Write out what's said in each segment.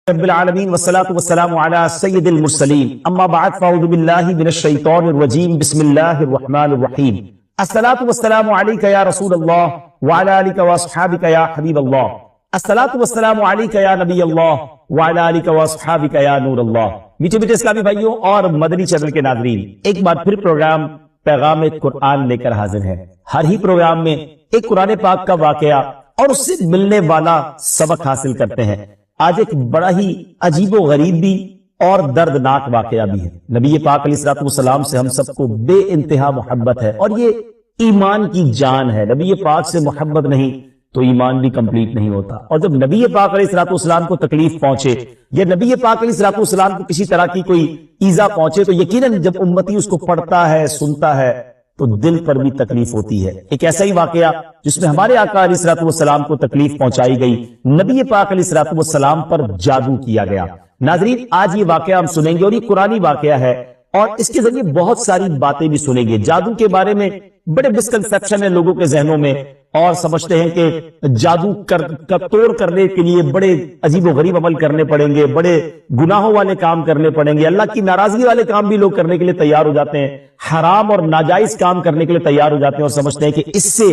رب العالمین والصلاة والسلام علی سید المرسلین اما بعد فاعوذ باللہ من الشیطان الرجیم بسم اللہ الرحمن الرحیم الصلاة والسلام علیک یا رسول اللہ وعلی آلک واصحابک یا حبیب اللہ الصلاة والسلام علیک یا نبی اللہ وعلی آلک واصحابک یا نور اللہ۔ میٹھے میٹھے اسلامی بھائیوں اور مدنی چینل کے ناظرین، ایک بار پھر پروگرام پیغام قرآن لے کر حاضر ہے۔ ہر ہی پروگرام میں ایک قرآن پاک کا واقعہ اور اس سے ملنے والا سبق حاصل کرتے ہیں۔ آج ایک بڑا ہی عجیب و غریب بھی اور دردناک واقعہ بھی ہے۔ نبی پاک علیہ السلام سے ہم سب کو بے انتہا محبت ہے اور یہ ایمان کی جان ہے۔ نبی پاک سے محبت نہیں تو ایمان بھی کمپلیٹ نہیں ہوتا، اور جب نبی پاک علیہ السلام کو تکلیف پہنچے یا نبی پاک علیہ السلام کو کسی طرح کی کوئی ایذا پہنچے تو یقیناً جب امتی اس کو پڑھتا ہے، سنتا ہے تو دل پر بھی تکلیف ہوتی ہے۔ ایک ایسا ہی واقعہ جس میں ہمارے آقا علیہ السلام کو تکلیف پہنچائی گئی، نبی پاک علیہ السلام پر جادو کیا گیا۔ ناظرین، آج یہ واقعہ ہم سنیں گے اور یہ قرآنی واقعہ ہے اور اس کے ذریعے بہت ساری باتیں بھی سنیں گے۔ جادو کے بارے میں بڑے مسکنسپشن ہیں لوگوں کے ذہنوں میں، اور سمجھتے ہیں کہ جادو کا توڑ کرنے کے لیے بڑے عجیب و غریب عمل کرنے پڑیں گے، بڑے گناہوں والے کام کرنے پڑیں گے، اللہ کی ناراضگی والے کام بھی لوگ کرنے کے لیے تیار ہو جاتے ہیں، حرام اور ناجائز کام کرنے کے لیے تیار ہو جاتے ہیں اور سمجھتے ہیں کہ اس سے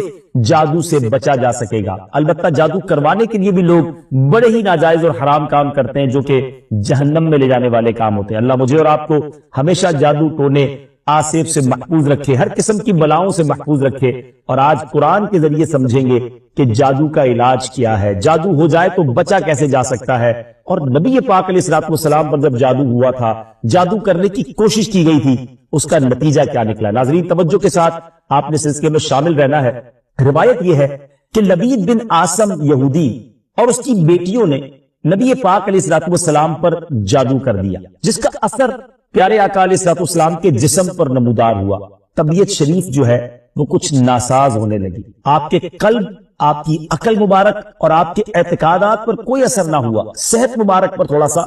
جادو سے بچا جا سکے گا۔ البتہ جادو کروانے کے لیے بھی لوگ بڑے ہی ناجائز اور حرام کام کرتے ہیں جو کہ جہنم میں لے جانے والے کام ہوتے ہیں۔ اللہ مجھے اور آپ کو ہمیشہ جادو ٹونے آصف سے محفوظ رکھے، ہر قسم کی بلاؤں سے محفوظ رکھے، اور آج قرآن کے ذریعے سمجھیں گے کہ جادو کا علاج کیا ہے، جادو ہو جائے تو بچا کیسے جا سکتا ہے، اور نبی پاک علیہ السلام پر جب جادو ہوا تھا، جادو کرنے کی کوشش کی گئی تھی، اس کا نتیجہ کیا نکلا۔ ناظرین، توجہ کے ساتھ آپ نے سلسلے میں شامل رہنا ہے۔ روایت یہ ہے کہ لبید بن عاصم یہودی اور اس کی بیٹیوں نے نبی پاک علیہ السلام پر جادو کر دیا، جس کا اثر پیارے آقا علیہ السلام کے جسم پر نمودار ہوا۔ طبیعت شریف جو ہے وہ کچھ ناساز ہونے لگی، آپ کے قلب، آپ کی عقل مبارک اور آپ کے اعتقادات پر کوئی اثر نہ ہوا، صحت مبارک پر تھوڑا سا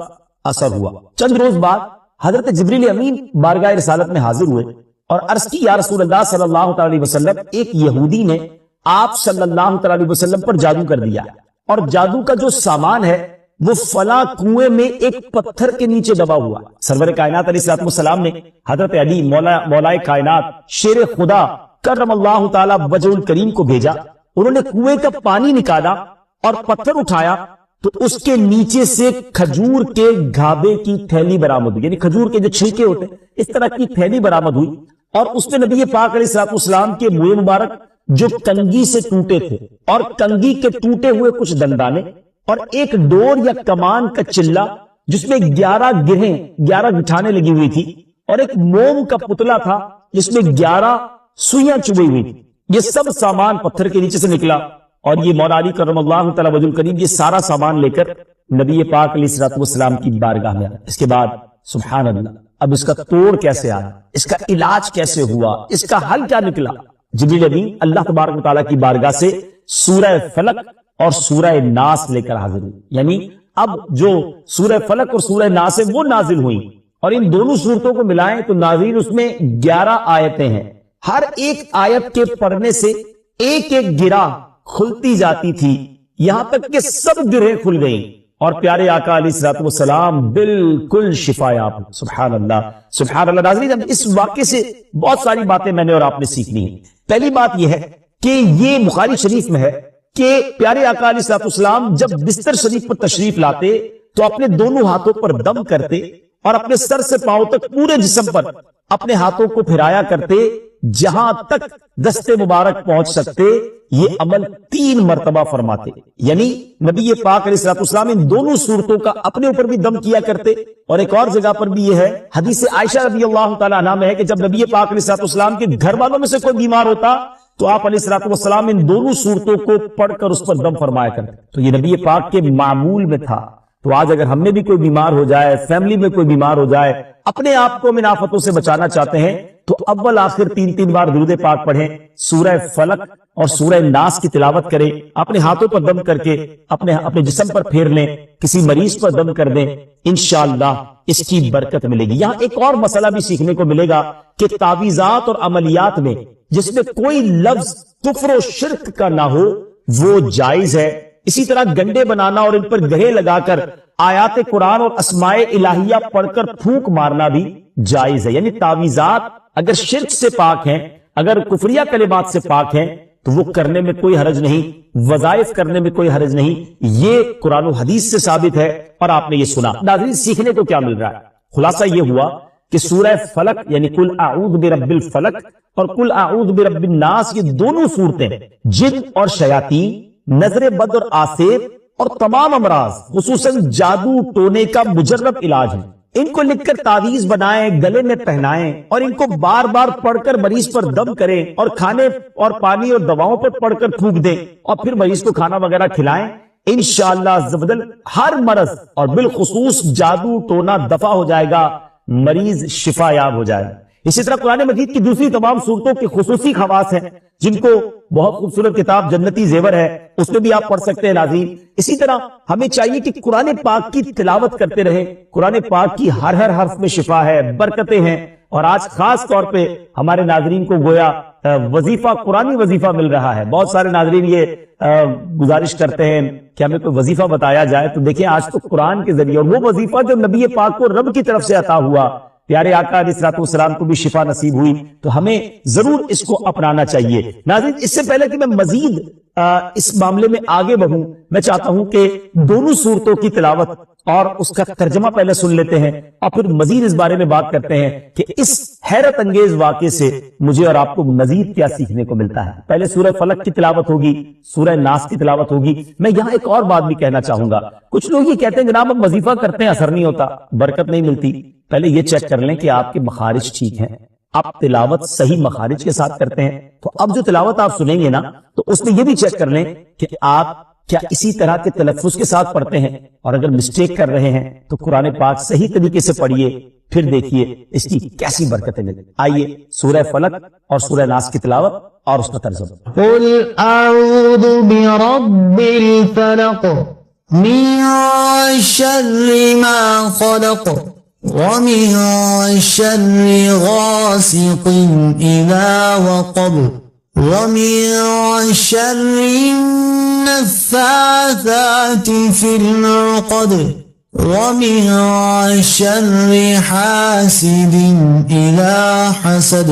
اثر ہوا۔ چند روز بعد حضرت جبریل امین بارگاہ رسالت میں حاضر ہوئے اور عرض کی، یا رسول اللہ صلی اللہ علیہ وسلم، ایک یہودی نے آپ صلی اللہ علیہ وسلم پر جادو کر دیا، اور جادو کا جو سامان ہے وہ فلاں کنویں میں ایک پتھر کے نیچے دبا ہوا۔ سرور کائنات علیہ السلام نے حضرت علی مولائے کائنات شیر خدا کرم اللہ تعالی وجہ الکریم کو بھیجا۔ انہوں نے کنویں کا پانی نکالا اور پتھر اٹھایا تو اس کے نیچے سے کھجور کے گھابے کی تھیلی برآمد ہوئی، یعنی کھجور کے جو چھلکے ہوتے ہیں اس طرح کی تھیلی برآمد ہوئی، اور اس میں نبی پاک علیہ السلام کے منہ مبارک جو کنگھی سے ٹوٹے تھے اور کنگھی کے ٹوٹے ہوئے کچھ دندانے اور ایک ڈور یا کمان کا چلہ جس میں 11 گٹھانے لگی ہوئی تھی، اور ایک موم کا پتلا تھا جس میں 11 سوئیاں چبھی ہوئی تھی، یہ سب سامان پتھر کے نیچے سے نکلا، اور یہ مولا علی کرم اللہ تعالی وجہ الکریم یہ سارا سامان لے کر نبی پاک علیہ السلام کی بارگاہ میں آیا۔ اس کے بعد سبحان اللہ، اب اس کا توڑ کیسے آیا، اس کا علاج کیسے ہوا، اس کا حل کیا نکلا؟ جبریل امین اللہ تبارک و تعالیٰ کی بارگاہ سے سورہ فلق اور سورہ ناس لے کر حاضر ہوئی، یعنی اب جو سورہ فلق اور سورہ ناس ہے وہ نازل ہوئی، اور ان دونوں سورتوں کو ملائیں تو ناظرین اس میں 11 آیتیں ہیں۔ ہر ایک آیت کے پڑھنے سے ایک ایک گرہ کھلتی جاتی تھی، یہاں تک کہ سب گرہیں کھل گئیں اور پیارے آقا علیہ السلام بالکل شفا یاب۔ سبحان اللہ سبحان اللہ۔ ناظرین، اب اس واقعے سے بہت ساری باتیں میں نے اور آپ نے سیکھنی ہیں۔ پہلی بات یہ ہے کہ یہ بخاری شریف میں ہے کہ پیارے آقا علیہ السلام جب بستر شریف پر تشریف لاتے تو اپنے دونوں ہاتھوں پر دم کرتے اور اپنے سر سے پاؤں تک پورے جسم پر اپنے ہاتھوں کو پھرایا کرتے، جہاں تک دست مبارک پہنچ سکتے یہ عمل 3 مرتبہ فرماتے، یعنی نبی پاک علیہ السلام ان دونوں صورتوں کا اپنے اوپر بھی دم کیا کرتے۔ اور ایک اور جگہ پر بھی یہ ہے، حدیث عائشہ رضی اللہ تعالی عنہا میں ہے کہ جب نبی پاک علیہ السلام کے گھر والوں میں سے کوئی بیمار ہوتا تو آپ علیہ السلام ان دونوں صورتوں کو پڑھ کر اس پر دم فرمایا کرتے۔ تو یہ نبی پاک کے معمول میں تھا۔ تو آج اگر ہم میں بھی کوئی بیمار ہو جائے، فیملی میں کوئی بیمار ہو جائے، اپنے آپ کو من آفتوں سے بچانا چاہتے ہیں تو اول آخر 3 بار درود پاک پڑھیں، سورہ فلق اور سورہ ناس کی تلاوت کریں، اپنے ہاتھوں پر دم کر کے اپنے جسم پر پھیر لیں، کسی مریض پر دم کر دیں، انشاءاللہ اس کی برکت ملے گی۔ یہاں ایک اور مسئلہ بھی سیکھنے کو ملے گا کہ تعویذات اور عملیات میں جس میں کوئی لفظ کفر و شرک کا نہ ہو وہ جائز ہے۔ اسی طرح گنڈے بنانا اور ان پر گرے لگا کر آیات قرآن اور اسماء الہیہ پڑھ کر پھونک مارنا بھی جائز ہے. یعنی تعویذات اگر شرک سے پاک ہیں، اگر کفریہ کلمات سے پاک ہیں تو وہ کرنے میں کوئی حرج نہیں، وظائف کرنے میں کوئی حرج نہیں. یہ قرآن و حدیث سے ثابت ہے اور آپ نے یہ سنا. ناظرین، سیکھنے کو کیا مل رہا ہے؟ خلاصہ یہ ہوا کہ سورہ فلق یعنی قل اعوذ برب الفلق اور قل اعوذ برب الناس، یہ دونوں صورتیں جن اور شیاطین، نظر بد اور آسیب اور تمام امراض خصوصاً جادو ٹونے کا مجرب علاج ہے. ان کو لکھ کر تعویذ بنائیں، گلے میں پہنائیں اور ان کو بار بار پڑھ کر مریض پر دم کریں اور کھانے اور پانی اور دواؤں پر پڑھ کر پھونک دیں اور پھر مریض کو کھانا وغیرہ کھلائیں. انشاءاللہ عز و جل ہر مرض اور بالخصوص جادو ٹونا دفع ہو جائے گا، مریض شفا یاب ہو جائے گا. اسی طرح قرآن مجید کی دوسری تمام صورتوں کی خصوصی خواص ہیں جن کو بہت خوبصورت کتاب جنتی زیور ہے اس میں بھی آپ پڑھ سکتے ہیں ناظرین. اسی طرح ہمیں چاہیے کہ قرآن پاک کی تلاوت کرتے رہیں. قرآن پاک کی ہر حرف میں شفا ہے، برکتیں ہیں. اور آج خاص طور پہ ہمارے ناظرین کو گویا وظیفہ، قرآنی وظیفہ مل رہا ہے. بہت سارے ناظرین یہ گزارش کرتے ہیں کہ ہمیں کوئی وظیفہ بتایا جائے. تو دیکھیں آج تو قرآن کے ذریعے، اور وہ وظیفہ جو نبی پاک کو رب کی طرف سے عطا ہوا، پیارے آقا علیہ الصلوۃ والسلام کو بھی شفا نصیب ہوئی، تو ہمیں ضرور اس کو اپنانا چاہیے. ناظرین، اس سے پہلے کہ میں مزید اس معاملے میں آگے بڑھوں، میں چاہتا ہوں کہ دونوں صورتوں کی تلاوت اور اس کا ترجمہ پہلے سن لیتے ہیں اور پھر مزید اس بارے میں بات کرتے ہیں کہ اس حیرت انگیز واقعے سے مجھے اور آپ کو مزید کیا سیکھنے کو ملتا ہے. پہلے سورہ فلق کی تلاوت ہوگی، سورہ ناس کی تلاوت ہوگی. میں یہاں ایک اور بات بھی کہنا چاہوں گا. کچھ لوگ یہ کہتے ہیں جناب ہم وظیفہ کرتے ہیں، اثر نہیں ہوتا، برکت نہیں ملتی. پہلے یہ چیک کر لیں کہ آپ کے مخارج ٹھیک ہیں، آپ تلاوت صحیح مخارج کے ساتھ کرتے ہیں. تو اب جو تلاوت آپ سنیں گے نا تو اس میں یہ بھی چیک کر لیں کہ آپ کیا اسی طرح کے تلفظ کے ساتھ پڑھتے ہیں، اور اگر مسٹیک کر رہے ہیں تو قرآن پاک صحیح طریقے سے پڑھیے، پھر دیکھیے اس کی کیسی برکتیں ملیں. آئیے سورہ فلق اور سورہ ناس کی تلاوت اور اس کا ترجمہ. قل اعوذ برب الفلق من شر ما خلق ومن شر غاسق اذا وقب ومن شر النفاثات في العقد ومن شر حاسد اذا حسد.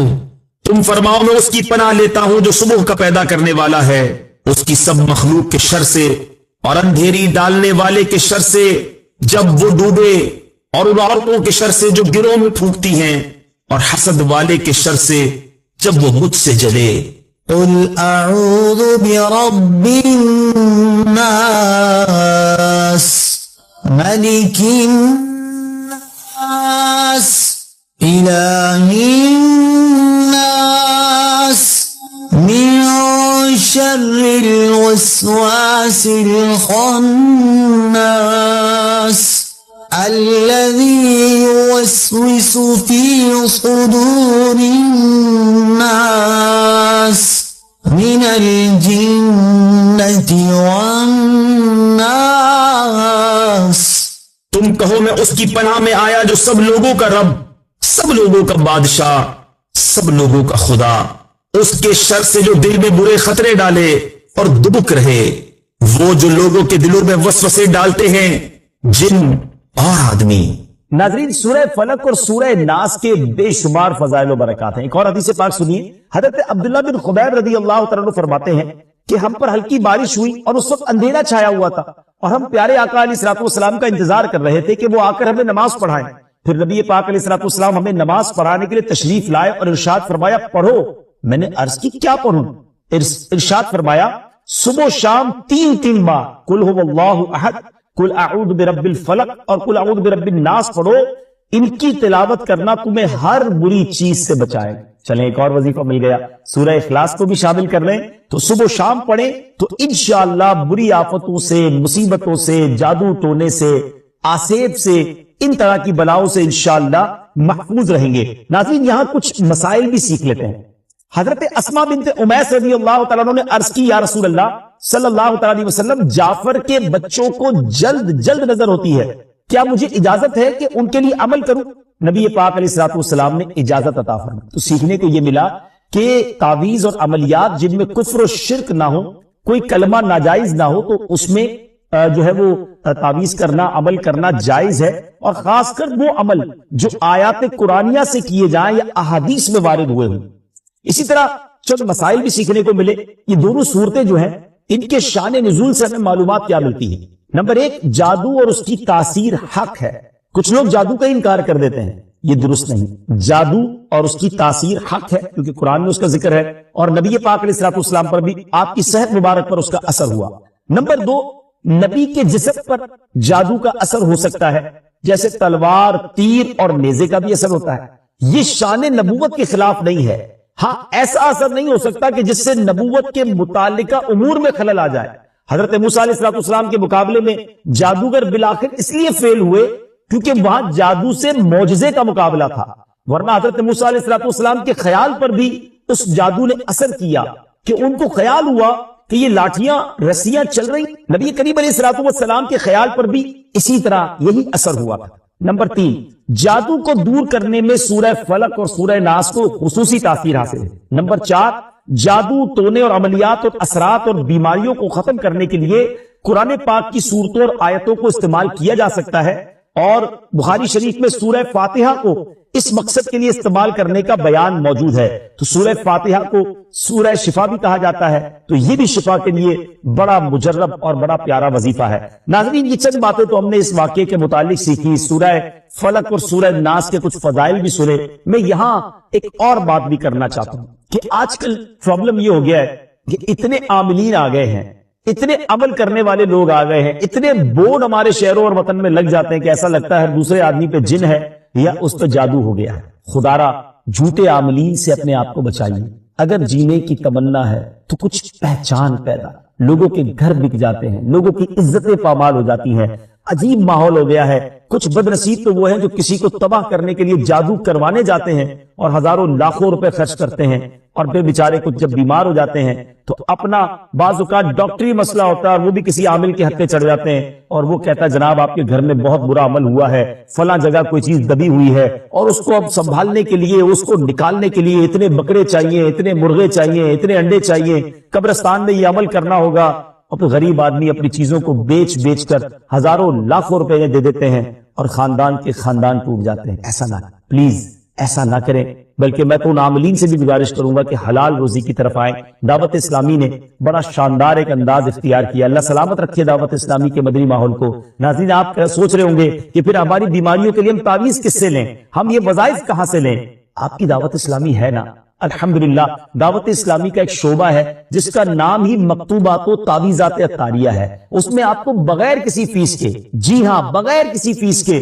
تم فرماؤ میں اس کی پناہ لیتا ہوں جو صبح کا پیدا کرنے والا ہے، اس کی سب مخلوق کے شر سے، اور اندھیری ڈالنے والے کے شر سے جب وہ ڈوبے، اور ان عورتوں کے شر سے جو گروہ میں پھونکتی ہیں، اور حسد والے کے شر سے جب وہ مجھ سے جلے. قل اعوذ برب الناس ملک الناس الہ الناس من شر الوسواس الخناس الذي يوسوس في صدور الناس من الجنة والناس. تم کہو میں اس کی پناہ میں آیا جو سب لوگوں کا رب، سب لوگوں کا بادشاہ، سب لوگوں کا خدا، اس کے شر سے جو دل میں برے خطرے ڈالے اور دبک رہے، وہ جو لوگوں کے دلوں میں وسوسے ڈالتے ہیں، جن اور آدمی. ناظرین، سورہ فلق اور سورہ ناس کے بے شمار فضائل و برکات ہیں. ایک اور حدیث پاک سنیے. حضرت عبداللہ بن خبیب رضی اللہ تعالیٰ عنہ فرماتے ہیں کہ ہم پر ہلکی بارش ہوئی اور اس وقت اندھیرا چھایا ہوا تھا، اور ہم پیارے آقا علیہ الصلوۃ والسلام کا انتظار کر رہے تھے کہ وہ آ کر ہمیں نماز پڑھائیں. پھر نبی پاک علیہ الصلوۃ والسلام ہمیں نماز پڑھانے کے لیے تشریف لائے اور ارشاد فرمایا پڑھو. میں نے عرض کی کیا پڑھوں؟ ارشاد فرمایا صبح و شام 3 بار قل هو اللہ احد، قل اعوذ برب الفلق اور قل اعوذ برب الناس پڑھو. ان کی تلاوت کرنا تمہیں ہر بری چیز سے بچائے. چلیں ایک اور وظیفہ مل گیا، سورہ اخلاص کو بھی شامل کر لیں تو صبح و شام پڑھیں تو انشاءاللہ بری آفتوں سے، مصیبتوں سے، جادو ٹونے سے، آسیب سے، ان طرح کی بلاؤں سے انشاءاللہ محفوظ رہیں گے. ناظرین، یہاں کچھ مسائل بھی سیکھ لیتے ہیں. حضرت اسماء بنت امیس رضی اللہ تعالیٰ عنہ نے عرض کی یا رسول اللہ صلی اللہ تعالیٰ علیہ وسلم، جعفر کے بچوں کو جلد نظر ہوتی ہے، کیا مجھے اجازت ہے کہ ان کے لیے عمل کروں؟ نبی پاک علیہ الصلوۃ والسلام نے اجازت عطا فرمائی. تو سیکھنے کو یہ ملا کہ تعویذ اور عملیات جن میں کفر و شرک نہ ہو، کوئی کلمہ ناجائز نہ ہو، تو اس میں جو ہے وہ تعویذ کرنا، عمل کرنا جائز ہے، اور خاص کر وہ عمل جو آیات قرآنیہ سے کیے جائیں یا احادیث میں وارد ہوئے ہوں۔ اسی طرح چند مسائل بھی سیکھنے کو ملے۔ یہ دونوں صورتیں جو ہیں ان کے شان نزول سے ہمیں معلومات کیا ملتی ہیں۔ نمبر ایک، جادو اور اس کی تاثیر حق ہے۔ کچھ لوگ جادو کا انکار کر دیتے ہیں، یہ درست نہیں۔ جادو اور اس کی تاثیر حق ہے، کیونکہ قرآن میں اس کا ذکر ہے، اور نبی پاک علیہ الصلوۃ والسلام پر بھی آپ کی صحت مبارک پر اس کا اثر ہوا۔ نمبر دو، نبی کے جسم پر جادو کا اثر ہو سکتا ہے، جیسے تلوار، تیر اور نیزے کا بھی اثر ہوتا ہے۔ یہ شان نبوت کے خلاف نہیں ہے۔ ہاں، ایسا اثر نہیں ہو سکتا کہ جس سے نبوت کے متعلقہ امور میں خلل آ جائے۔ حضرت موسیٰ علیہ الصلوۃ والسلام کے مقابلے میں جادوگر بالآخر اس لیے فیل ہوئے کیونکہ وہاں جادو سے معجزے کا مقابلہ تھا، ورنہ حضرت موسیٰ علیہ الصلوۃ والسلام کے خیال پر بھی اس جادو نے اثر کیا کہ ان کو خیال ہوا کہ یہ لاٹھیاں، رسیاں چل رہی۔ نبی کریم علیہ الصلوۃ والسلام کے خیال پر بھی اسی طرح یہی اثر ہوا تھا۔ نمبر تین، جادو کو دور کرنے میں سورہ فلق اور سورہ ناس کو خصوصی تاثیر حاصل ہے۔ نمبر چار، جادو ٹونے اور عملیات اور اثرات اور بیماریوں کو ختم کرنے کے لیے قرآن پاک کی صورتوں اور آیتوں کو استعمال کیا جا سکتا ہے، اور بخاری شریف میں سورہ فاتحہ کو اس مقصد کے لیے استعمال کرنے کا بیان موجود ہے۔ تو سورہ فاتحہ کو سورہ شفا بھی کہا جاتا ہے، تو یہ بھی شفا کے لیے بڑا مجرب اور بڑا پیارا وظیفہ ہے۔ ناظرین، یہ چند باتیں تو ہم نے اس واقعے کے متعلق سیکھی، سورہ فلق اور سورہ ناس کے کچھ فضائل بھی سنے۔ میں یہاں ایک اور بات بھی کرنا چاہتا ہوں کہ آج کل پرابلم یہ ہو گیا ہے کہ اتنے عاملین آ گئے ہیں، اتنے عمل کرنے والے لوگ آ گئے ہیں، اتنے بورڈ ہمارے شہروں اور وطن میں لگ جاتے ہیں کہ ایسا لگتا ہے ہر دوسرے آدمی پہ جن ہے یا اس پہ جادو ہو گیا ہے۔ خدارا جھوٹے عاملین سے اپنے آپ کو بچائیے۔ اگر جینے کی تمنا ہے تو کچھ پہچان پیدا، لوگوں کے گھر بک جاتے ہیں، لوگوں کی عزتیں پامال ہو جاتی ہیں، عجیب ماحول ہو گیا ہے۔ کچھ بد نصیب تو وہ ہیں جو کسی کو تباہ کرنے کے لیے جادو کروانے جاتے ہیں اور ہزاروں لاکھوں روپے خرچ کرتے ہیں، اور پھر بیچارے کچھ جب بیمار ہو جاتے ہیں تو اپنا بعض اوقات ڈاکٹری مسئلہ ہوتا ہے اور وہ بھی کسی عامل کے حق پہ چڑھ جاتے ہیں، اور وہ کہتا ہے جناب آپ کے گھر میں بہت برا عمل ہوا ہے، فلاں جگہ کوئی چیز دبی ہوئی ہے، اور اس کو اب سنبھالنے کے لیے، اس کو نکالنے کے لیے اتنے بکرے چاہیے، اتنے مرغے چاہیے، اتنے انڈے چاہیے، قبرستان میں یہ عمل کرنا ہوگا، اور پھر غریب آدمی اپنی چیزوں کو بیچ بیچ کر ہزاروں لاکھوں روپے دے دیتے ہیں اور خاندان کے خاندان ٹوٹ جاتے ہیں۔ ایسا نہ، پلیز ایسا نہ کریں، بلکہ میں تو ان عاملین سے بھی گزارش کروں گا کہ حلال روزی کی طرف آئیں۔ دعوت اسلامی نے بڑا شاندار ایک انداز اختیار کیا، اللہ سلامت رکھے دعوت اسلامی کے مدنی ماحول کو۔ ناظرین، آپ سوچ رہے ہوں گے کہ پھر ہماری بیماریوں کے لیے ہم تعویذ کس سے لیں، ہم یہ وظائف کہاں سے لیں؟ آپ کی دعوت اسلامی ہے نا، الحمدللہ دعوت اسلامی کا ایک شعبہ ہے جس کا نام ہی مکتوبات و تعویذات عطاریہ ہے۔ اس میں آپ کو بغیر کسی فیس کے، جی ہاں بغیر کسی فیس کے،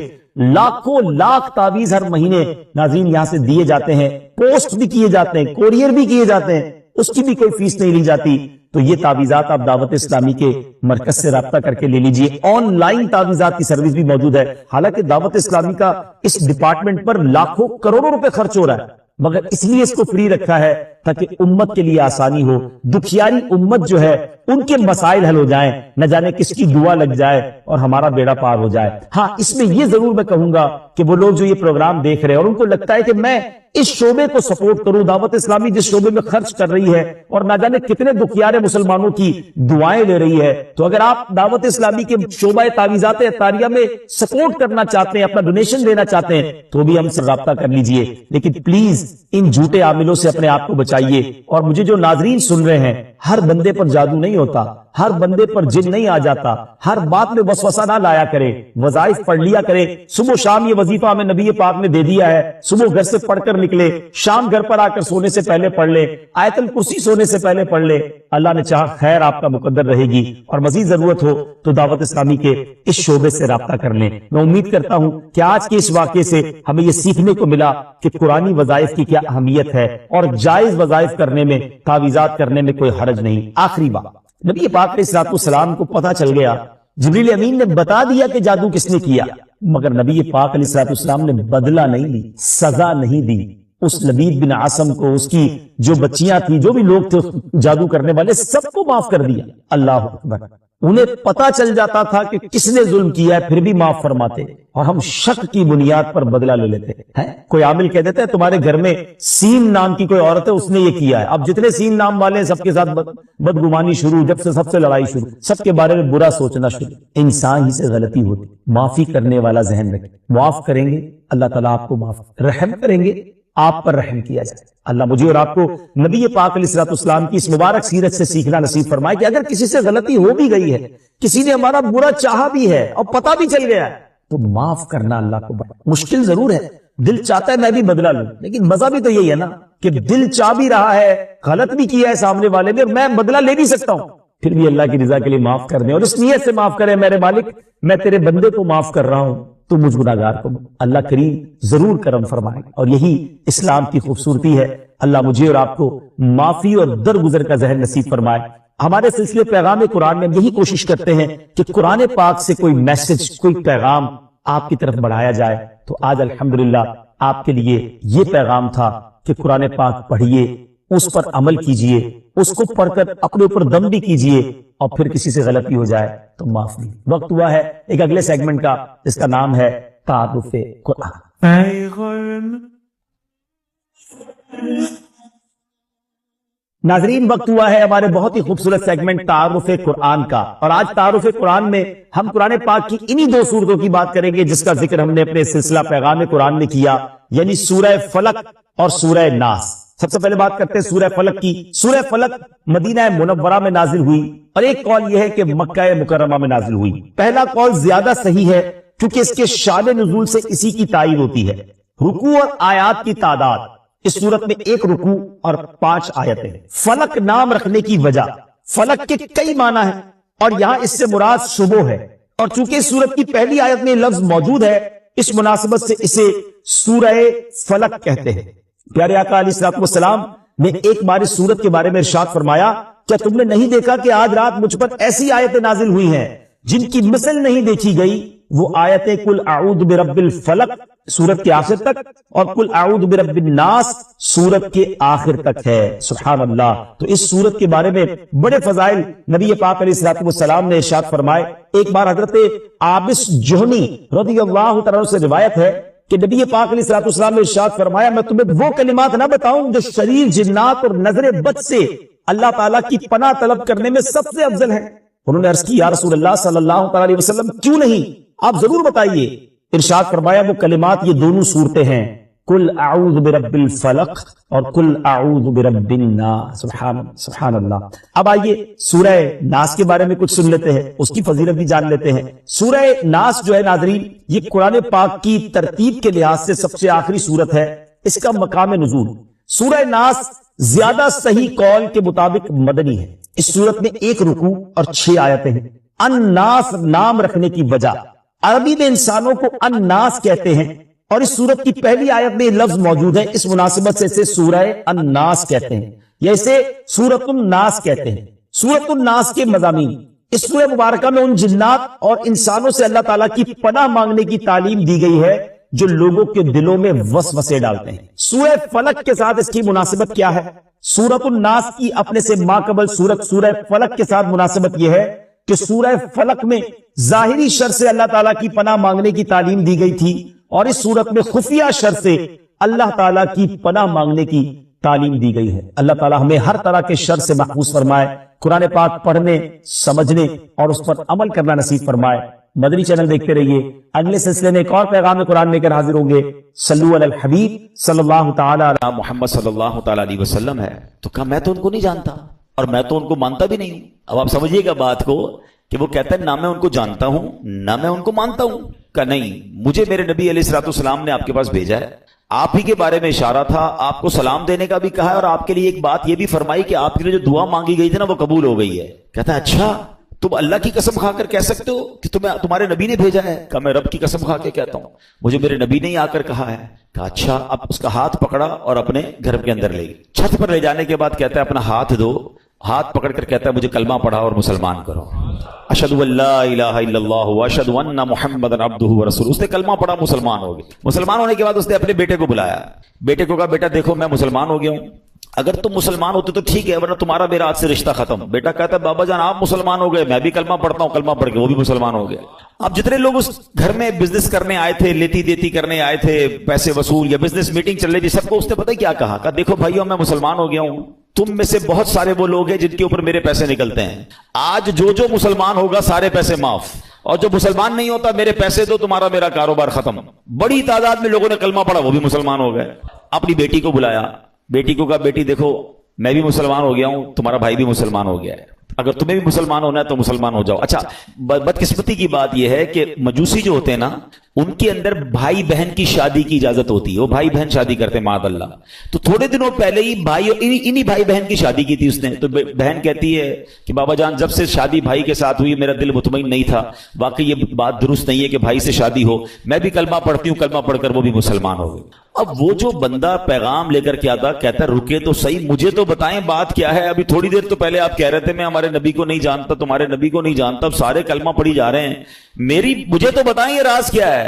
لاکھوں لاکھ تعویذ ہر مہینے ناظرین یہاں سے دیے جاتے ہیں، پوسٹ بھی کیے جاتے ہیں، کوریئر بھی کیے جاتے ہیں، اس کی بھی کوئی فیس نہیں لی جاتی۔ تو یہ تعویذات آپ دعوت اسلامی کے مرکز سے رابطہ کر کے لے لیجئے۔ آن لائن تعویذات کی سروس بھی موجود ہے، حالانکہ دعوت اسلامی کا اس ڈپارٹمنٹ پر لاکھوں کروڑوں روپے خرچ ہو رہا ہے، مگر اس لیے اس کو فری رکھا ہے تاکہ امت کے لیے آسانی ہو، دکھیاری امت جو ہے ان کے مسائل حل ہو جائیں، نہ جانے کس کی دعا لگ جائے اور ہمارا بیڑا پار ہو جائے۔ ہاں، اس میں یہ ضرور میں کہوں گا کہ وہ لوگ جو یہ پروگرام دیکھ رہے ہیں اور ان کو لگتا ہے کہ میں اس شعبے کو سپورٹ کروں، دعوت اسلامی جس شعبے میں خرچ کر رہی ہے اور نہ جانے کتنے دکھیارے مسلمانوں کی دعائیں لے رہی ہے، تو اگر آپ دعوت اسلامی کے شعبہ تعویذات عطاریہ میں سپورٹ کرنا چاہتے ہیں، اپنا ڈونیشن دینا چاہتے ہیں، تو بھی ہم سے رابطہ کر لیجئے۔ لیکن پلیز ان جھوٹے عاملوں سے اپنے آپ کو بچائیے۔ اور مجھے جو ناظرین سن رہے ہیں، ہر بندے پر جادو نہیں ہوتا، ہر بندے پر جن نہیں آ جاتا، ہر بات میں وسوسہ نہ لایا کرے، وظائف پڑھ لیا کرے۔ صبح شام یہ وظیفہ ہمیں نبی پاک نے دے دیا ہے، صبح گھر سے پڑھ کر نکلے، شام گھر پر آ کر سونے سے پہلے پڑھ لے، آیت الکرسی سونے سے پہلے پڑھ لے، اللہ نے چاہا خیر آپ کا مقدر رہے گی۔ اور مزید ضرورت ہو تو دعوت اسلامی کے اس شعبے سے رابطہ کر لیں۔ میں امید کرتا ہوں کہ آج کے اس واقعے سے ہمیں یہ سیکھنے کو ملا کہ قرآنی وظائف کی کیا اہمیت ہے، اور جائز وظائف کرنے میں، تعویذات کرنے میں کوئی حرج نہیں۔ آخری بات، نبی پاک علیہ الصلوۃ والسلام کو پتہ چل گیا، جبریل امین نے بتا دیا کہ جادو کس نے کیا، مگر نبی پاک علیہ الصلوۃ والسلام نے بدلہ نہیں لی، سزا نہیں دی۔ اس لبید بن عاصم کو، اس کی جو بچیاں تھیں، جو بھی لوگ تھے جادو کرنے والے، سب کو معاف کر دیا۔ اللہ اکبر۔ انہیں پتا چل جاتا تھا کہ کس نے ظلم کیا ہے، پھر بھی معاف فرماتے، اور ہم شک کی بنیاد پر بدلہ لے لیتے ہیں۔ کوئی عامل کہہ دیتا ہے تمہارے گھر میں سین نام کی کوئی عورت ہے، اس نے یہ کیا ہے، اب جتنے سین نام والے ہیں سب کے ساتھ بدگمانی شروع، جب سے سب سے لڑائی شروع، سب کے بارے میں برا سوچنا شروع۔ انسان ہی سے غلطی ہوتی، معافی کرنے والا ذہن رکھے، معاف کریں گے اللہ تعالیٰ آپ کو معاف، رحم کریں گے آپ پر رحم کیا جائے۔ اللہ مجھے اور آپ کو نبی پاک علیہ الصلوۃ والسلام کی اس مبارک سیرت سے سیکھنا نصیب فرمائے کہ اگر کسی سے غلطی ہو بھی گئی ہے، کسی نے ہمارا برا چاہا بھی ہے اور پتہ بھی چل گیا ہے، تو معاف کرنا اللہ کو بڑا مشکل ضرور ہے۔ دل چاہتا ہے میں بھی بدلہ لوں، لیکن مزہ بھی تو یہی ہے نا کہ دل چاہ بھی رہا ہے، غلط بھی کیا ہے سامنے والے نے، میں بدلہ لے بھی سکتا ہوں، پھر بھی اللہ کی رضا کے لیے معاف کر دیں اور اس نیت سے معاف کریں، میرے مالک میں تیرے بندے کو معاف کر رہا ہوں، تو مجھ گناہگار کو اللہ کریم ضرور کرم فرمائے۔ اور یہی اسلام کی خوبصورتی ہے۔ اللہ مجھے اور آپ کو معافی اور درگزر کا ذہن نصیب فرمائے۔ ہمارے سلسلے پیغام قرآن میں یہی کوشش کرتے ہیں کہ قرآن پاک سے کوئی میسج، کوئی پیغام آپ کی طرف بڑھایا جائے، تو آج الحمدللہ آپ کے لیے یہ پیغام تھا کہ قرآن پاک پڑھیے، اس پر عمل کیجئے، اس کو پڑھ کر اپنے اوپر دم بھی کیجئے، اور پھر کسی سے غلطی ہو جائے تو معاف نہیں۔ وقت ہوا ہے ایک اگلے سیگمنٹ کا جس کا نام ہے تعارف قرآن۔ ناظرین، وقت ہوا ہے ہمارے بہت ہی خوبصورت سیگمنٹ تعارف قرآن کا، اور آج تعارف قرآن میں ہم قرآن پاک کی انہی دو سورتوں کی بات کریں گے جس کا ذکر ہم نے اپنے سلسلہ پیغام قرآن میں کیا، یعنی سورہ فلق اور سورہ ناس۔ سب سے پہلے بات کرتے ہیں سورہ فلق کی۔ سورہ فلق مدینہ منورہ میں نازل ہوئی، اور ایک قول یہ ہے کہ مکہ مکرمہ میں نازل ہوئی۔ پہلا قول زیادہ صحیح ہے کیونکہ اس کے شان نزول سے اسی کی تائید ہوتی ہے۔ رکوع اور آیات کی تعداد، اس صورت میں 1 رکوع اور 5 آیتیں۔ فلق نام رکھنے کی وجہ، فلق کے کئی معنی ہیں اور یہاں اس سے مراد صبح ہے، اور چونکہ اس صورت کی پہلی آیت میں لفظ موجود ہے، اس مناسبت سے اسے سورہ فلق کہتے ہیں۔ پیارے آقا علیہ الصلوۃ والسلام نے ایک بار اس سورت کے بارے میں ارشاد فرمایا، کیا تم نے نہیں دیکھا کہ آج رات مجھ پر ایسی آیتیں نازل ہوئی ہیں جن کی مثل نہیں دیکھی گئی؟ وہ آیتیں قل اعوذ برب الفلق سورت کے آخر تک اور قل اعوذ برب الناس سورت کے آخر تک ہے۔ سبحان اللہ۔ تو اس سورت کے بارے میں بڑے فضائل نبی پاک علیہ الصلوۃ والسلام نے ارشاد فرمائے۔ ایک بار حضرت عابس جہنی رضی اللہ تعالیٰ سے روایت ہے کہ نبی پاک علیہ الصلوۃ والسلام نے ارشاد فرمایا، میں تمہیں وہ کلمات نہ بتاؤں جو شریر، جنات اور نظر بد سے اللہ تعالیٰ کی پناہ طلب کرنے میں سب سے افضل ہے۔ انہوں نے عرض کی، یا رسول اللہ صلی اللہ تعالیٰ علیہ وسلم کیوں نہیں، آپ ضرور بتائیے۔ ارشاد فرمایا وہ کلمات یہ دونوں صورتیں ہیں، قل اعوذ برب الفلق اور قل اعوذ برب الناس۔ سبحان اللہ۔ اب آئیے سورہ ناس کے بارے میں کچھ سن لیتے ہیں، اس کی فضیلت بھی جان لیتے ہیں۔ سورہ ناس جو ہے ناظرین، یہ قرآن پاک کی ترتیب کے لحاظ سے سب سے آخری سورت ہے۔ اس کا مقام نزول، سورہ ناس زیادہ صحیح قول کے مطابق مدنی ہے۔ اس سورت میں 1 رکوع اور 6 آیتیں ہیں۔ الناس نام رکھنے کی وجہ، عربی میں انسانوں کو الناس کہتے ہیں، اور اس سورت کی پہلی آیت میں یہ لفظ موجود ہے، اس مناسبت سے اسے سورہ الناس کہتے ہیں یا اسے سورۃ الناس کہتے ہیں۔ سورۃ الناس کے مضامین، اس سورہ مبارکہ میں ان جنات اور انسانوں سے اللہ تعالیٰ کی پناہ مانگنے کی تعلیم دی گئی ہے جو لوگوں کے دلوں میں وسوسے ڈالتے ہیں۔ سورہ فلق کے ساتھ اس کی مناسبت کیا ہے؟ سورۃ الناس کی اپنے سے ماقبل سورت سورہ فلق کے ساتھ مناسبت یہ ہے کہ سورہ فلق میں ظاہری شر سے اللہ تعالیٰ کی پناہ مانگنے کی تعلیم دی گئی تھی، اور اس صورت میں خفیہ شر سے اللہ تعالیٰ کی پناہ مانگنے کی تعلیم دی گئی ہے۔ اللہ تعالیٰ ہمیں ہر طرح کے شر سے محفوظ فرمائے، قرآن پاک پڑھنے، سمجھنے اور اس پر عمل کرنا نصیب فرمائے۔ مدنی چینل دیکھتے رہیے، اگلے سلسلے میں ایک اور پیغام قرآن لے کر حاضر ہوں گے۔ صلو علی الحبیب صلی اللہ تعالی علی محمد صلی اللہ تعالی علیہ وسلم ہے، تو کہا میں تو ان کو نہیں جانتا اور میں تو ان کو مانتا بھی نہیں ہوں۔ اب آپ سمجھیے گا بات کو کہ وہ کہتا ہے نہ میں ان کو جانتا ہوں نہ میں ان کو مانتا ہوں۔ کہ نہیں، مجھے میرے نبی علیہ الصلوۃ والسلام نے آپ کے پاس بھیجا ہے، آپ ہی کے بارے میں اشارہ تھا، آپ کو سلام دینے کا بھی کہا ہے، اور آپ کے لیے ایک بات یہ بھی فرمائی کہ آپ کے لیے جو دعا مانگی گئی تھی نا وہ قبول ہو گئی ہے۔ کہتا ہے اچھا، تم اللہ کی قسم کھا کر کہہ سکتے ہو کہ تمہارے نبی نے بھیجا ہے؟ کہا میں رب کی قسم کھا کے کہتا ہوں، مجھے میرے نبی نے ہی آ کر کہا ہے۔ کہا اچھا۔ اب اس کا ہاتھ پکڑا اور اپنے گھر کے اندر لے گئی۔ چھت پر لے جانے کے بعد کہتا ہے اپنا ہاتھ دو، ہاتھ پکڑ کر کہتا ہے مجھے کلمہ پڑھا اور مسلمان کرو۔ اشہد ان لا الہ الا اللہ واشہد ان محمدا عبدہ ورسولہ۔ اس نے کلمہ پڑھا، مسلمان ہو گیا۔ مسلمان ہونے کے بعد اس نے اپنے بیٹے کو بلایا، بیٹے کو کہا بیٹا دیکھو میں مسلمان ہو گیا ہوں، اگر تم مسلمان ہوتے تو ٹھیک ہے، ورنہ تمہارا میرا آج سے رشتہ ختم۔ بیٹا کہتا ہے بابا جان آپ مسلمان ہو گئے، میں بھی کلمہ پڑھتا ہوں، کلمہ پڑھ کے وہ بھی مسلمان ہو گیا۔ اب جتنے لوگ اس گھر میں بزنس کرنے آئے تھے، لیتی دیتی کرنے آئے تھے، پیسے وصول یا بزنس میٹنگ چل رہی تھی، سب کو اس نے پتہ کیا کہا دیکھو بھائیو میں مسلمان ہو گیا ہوں، تم میں سے بہت سارے وہ لوگ ہیں جن کے اوپر میرے پیسے نکلتے ہیں، آج جو مسلمان ہوگا سارے پیسے معاف، اور جو مسلمان نہیں ہوتا میرے پیسے دو، تمہارا میرا کاروبار ختم۔ بڑی تعداد میں لوگوں نے کلمہ پڑھا، وہ بھی مسلمان ہو گئے۔ اپنی بیٹی کو بلایا، بیٹی کو کہا بیٹی دیکھو میں بھی مسلمان ہو گیا ہوں، تمہارا بھائی بھی مسلمان ہو گیا ہے، اگر تمہیں بھی مسلمان ہونا ہے تو مسلمان ہو جاؤ۔ اچھا بدقسمتی کی بات یہ ہے کہ مجوسی جو ہوتے ہیں نا، ان کے اندر بھائی بہن کی شادی کی اجازت ہوتی ہے، وہ بھائی بہن شادی کرتے ہیں معاذ اللہ۔ تو تھوڑے دنوں پہلے ہی انہی بھائی بہن کی شادی کی تھی اس نے، تو بہن کہتی ہے کہ بابا جان جب سے شادی بھائی کے ساتھ ہوئی میرا دل مطمئن نہیں تھا، واقعی یہ بات درست نہیں ہے کہ بھائی سے شادی ہو، میں بھی کلمہ پڑھتی ہوں، کلمہ پڑھ کر وہ بھی مسلمان ہو گئے۔ اب وہ جو بندہ پیغام لے کر کے آتا کہتا رکے تو صحیح، مجھے تو بتائیں بات کیا ہے، ابھی تھوڑی دیر تو پہلے آپ کہہ رہے تھے میں ہمارے نبی کو نہیں جانتا، تمہارے نبی کو نہیں جانتا، اب سارے کلمہ پڑھی جا رہے ہیں، مجھے تو بتائیں یہ راز کیا ہے۔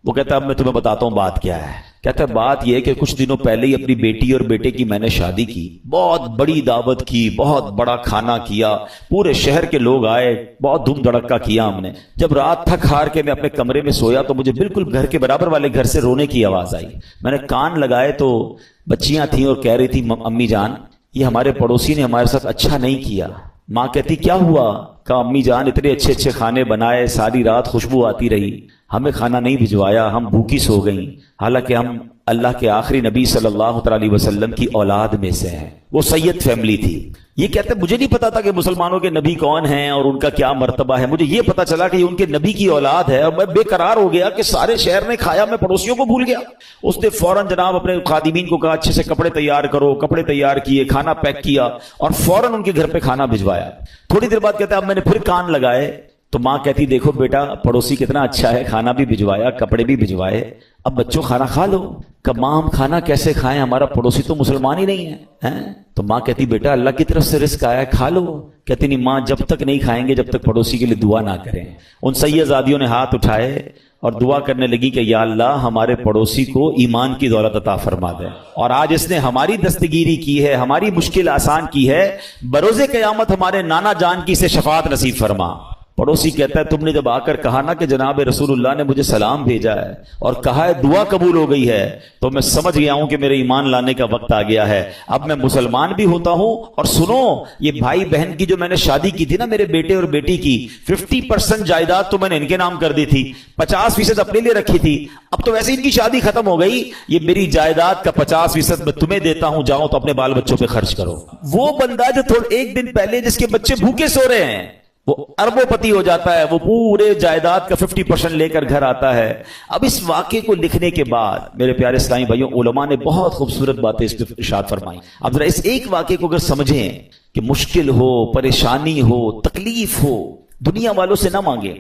وہ کہتا ہے اب میں تمہیں بتاتا ہوں بات کیا ہے۔ کہتا ہے بات یہ ہے کہ کچھ دنوں پہلے ہی اپنی بیٹی اور بیٹے کی میں نے شادی کی، بہت بڑی دعوت کی، بہت بڑا کھانا کیا، پورے شہر کے لوگ آئے، بہت دھوم دھڑکا کیا ہم نے۔ جب رات تھک ہار کے میں اپنے کمرے میں سویا تو مجھے بالکل گھر کے برابر والے گھر سے رونے کی آواز آئی، میں نے کان لگائے تو بچیاں تھیں اور کہہ رہی تھی امی جان یہ ہمارے پڑوسی نے ہمارے ساتھ اچھا نہیں کیا۔ ماں کہتی کیا ہوا؟ کہا امی جان اتنے اچھے اچھے کھانے بنائے، ساری رات خوشبو آتی رہی، ہمیں کھانا نہیں بھجوایا، ہم بھوکی سو گئیں، حالانکہ ہم اللہ کے آخری نبی صلی اللہ علیہ وسلم کی اولاد میں سے ہیں۔ وہ سید فیملی تھی۔ یہ کہتے مجھے نہیں پتا تھا کہ مسلمانوں کے نبی کون ہیں اور ان کا کیا مرتبہ ہے، مجھے یہ پتا چلا کہ یہ ان کے نبی کی اولاد ہے، اور میں بے قرار ہو گیا کہ سارے شہر نے کھایا، میں پڑوسیوں کو بھول گیا۔ اس نے فوراً جناب اپنے خادمین کو کہا اچھے سے کپڑے تیار کرو، کپڑے تیار کیے، کھانا پیک کیا اور فوراً ان کے گھر پہ کھانا بھجوایا۔ تھوڑی دیر بعد کہتا ہے اب میں نے پھر کان لگائے تو ماں کہتی دیکھو بیٹا پڑوسی کتنا اچھا ہے، کھانا بھی بھجوایا، کپڑے بھی بھجوائے، اب بچوں کھانا کھا لو۔ کہ ماں ہم کھانا کیسے کھائیں، ہمارا پڑوسی تو مسلمان ہی نہیں ہے۔ تو ماں کہتی بیٹا اللہ کی طرف سے رزق آیا ہے کھا لو۔ کہتی نہیں ماں جب تک نہیں کھائیں گے جب تک پڑوسی کے لیے دعا نہ کریں۔ ان سیدزادیوں نے ہاتھ اٹھائے اور دعا کرنے لگی کہ یا اللہ ہمارے پڑوسی کو ایمان کی دولت عطا فرما دے، اور آج اس نے ہماری دستگیری کی ہے، ہماری مشکل آسان کی ہے، بروز قیامت ہمارے نانا جان کی سے شفاعت نصیب فرما۔ پڑوسی کہتا ہے تم نے جب آ کر کہا نا کہ جناب رسول اللہ نے مجھے سلام بھیجا ہے اور کہا ہے دعا قبول ہو گئی ہے، تو میں سمجھ گیا ہوں کہ میرے ایمان لانے کا وقت آ گیا ہے، اب میں مسلمان بھی ہوتا ہوں۔ اور سنو یہ بھائی بہن کی جو میں نے شادی کی تھی نا میرے بیٹے اور بیٹی کی، 50% جائیداد تو میں نے ان کے نام کر دی تھی، 50% اپنے لیے رکھی تھی، اب تو ویسے ان کی شادی ختم ہو گئی، یہ میری جائیداد کا 50% میں تمہیں دیتا ہوں، جاؤ تو اپنے بال بچوں پہ خرچ کرو۔ وہ بندہ جو ایک دن پہلے جس کے بچے بھوکے سو رہے ہیں وہ اربوں پتی ہو جاتا ہے، وہ پورے جائیداد کا 50% لے کر گھر آتا ہے۔ اب اس واقعے کو لکھنے کے بعد میرے پیارے اسلامی بھائیوں علماء نے بہت خوبصورت باتیں اس پہ ارشاد فرمائی۔ اب ذرا اس ایک واقعے کو اگر سمجھیں کہ مشکل ہو، پریشانی ہو، تکلیف ہو، دنیا والوں سے نہ مانگیں۔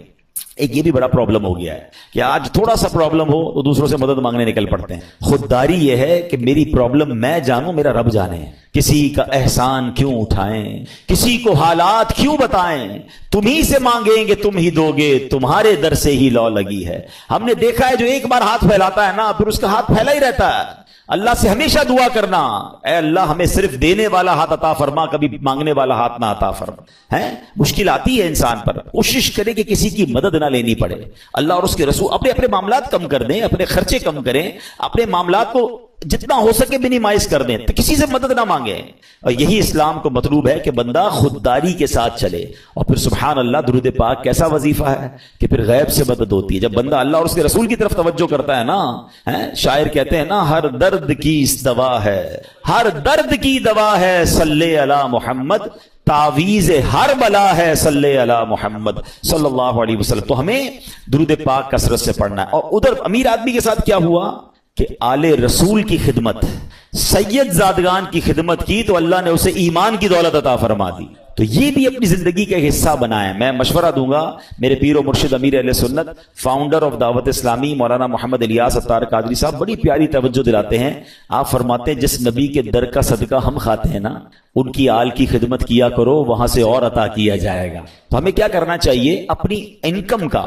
ایک یہ بھی بڑا پرابلم ہو گیا ہے کہ آج تھوڑا سا پرابلم ہو تو دوسروں سے مدد مانگنے نکل پڑتے ہیں۔ خودداری یہ ہے کہ میری پرابلم میں جانوں، میرا رب جانے، کسی کا احسان کیوں اٹھائیں، کسی کو حالات کیوں بتائیں، تم ہی سے مانگیں گے تم ہی دو گے، تمہارے در سے ہی لو لگی ہے۔ ہم نے دیکھا ہے جو ایک بار ہاتھ پھیلاتا ہے نا پھر اس کا ہاتھ پھیلا ہی رہتا ہے۔ اللہ سے ہمیشہ دعا کرنا، اے اللہ ہمیں صرف دینے والا ہاتھ عطا فرما، کبھی مانگنے والا ہاتھ نہ عطا فرما۔ مشکل آتی ہے انسان پر، کوشش کرے کہ کسی کی مدد نہ لینی پڑے۔ اللہ اور اس کے رسول اپنے معاملات کم کر دیں، اپنے خرچے کم کریں، اپنے معاملات کو جتنا ہو سکے منیمائز کر دیں، تو کسی سے مدد نہ مانگیں۔ اور یہی اسلام کو مطلوب ہے کہ بندہ خودداری کے ساتھ چلے۔ اور پھر سبحان اللہ درود پاک کیسا وظیفہ ہے کہ پھر غیب سے مدد ہوتی ہے جب بندہ اللہ اور اس کے رسول کی طرف توجہ کرتا ہے نا۔ شاعر کہتے ہیں نا ہر درد کی دوا ہے، ہر درد کی دوا ہے صلی علی محمد، تعویذ ہر بلا ہے صلی علی محمد صلی اللہ علیہ وسلم۔ تو ہمیں درود پاک کثرت سے پڑھنا ہے۔ اور ادھر امیر آدمی کے ساتھ کیا ہوا کہ آل رسول کی خدمت، سید زادگان کی خدمت کی تو اللہ نے اسے ایمان کی دولت عطا فرما دی۔ تو یہ بھی اپنی زندگی کا حصہ بنائیں۔ میں مشورہ دوں گا میرے پیر و مرشد امیر اہل سنت، فاؤنڈر آف دعوت اسلامی مولانا محمد الیاس اتار قادری صاحب بڑی پیاری توجہ دلاتے ہیں۔ آپ فرماتے ہیں جس نبی کے در کا صدقہ ہم کھاتے ہیں نا ان کی آل کی خدمت کیا کرو، وہاں سے اور عطا کیا جائے گا۔ تو ہمیں کیا کرنا چاہیے؟ اپنی انکم کا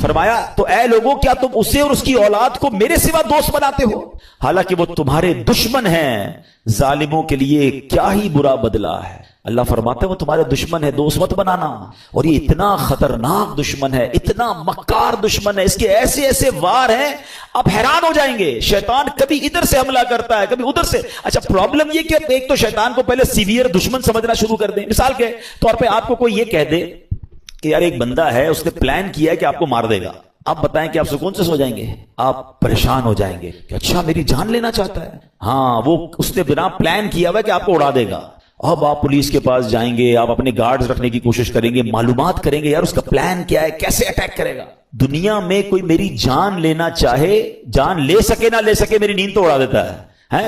فرمایا تو اے لوگوں کیا تم اسے اور اس کی اولاد کو میرے سوا دوست بناتے ہو حالانکہ وہ تمہارے دشمن ہیں، ظالموں کے لیے کیا ہی برا بدلہ ہے۔ اللہ فرماتا ہے وہ تمہارے دشمن ہے، دوست مت بنانا، اور یہ اتنا خطرناک دشمن ہے، اتنا مکار دشمن ہے، اس کے ایسے ایسے وار ہیں آپ حیران ہو جائیں گے۔ شیطان کبھی ادھر سے حملہ کرتا ہے، کبھی ادھر سے۔ اچھا پرابلم یہ کہ ایک تو شیطان کو پہلے سیویئر دشمن سمجھنا شروع کر دیں۔ مثال کے طور پہ آپ کو کوئی یہ کہہ دے کہ یار ایک بندہ ہے، اس نے پلان کیا ہے کہ آپ کو مار دے گا، آپ بتائیں کہ آپ سکون سے سو جائیں گے؟ آپ پریشان ہو جائیں گے کہ اچھا میری جان لینا چاہتا ہے۔ ہاں، وہ اس نے بنا پلان کیا ہوا کہ آپ کو اڑا دے گا۔ اب آپ پولیس کے پاس جائیں گے، آپ اپنے گارڈز رکھنے کی کوشش کریں گے، معلومات کریں گے یار اس کا پلان کیا ہے، کیسے اٹیک کرے گا۔ دنیا میں کوئی میری جان لینا چاہے، جان لے سکے نہ لے سکے، میری نیند تو اڑا دیتا ہے۔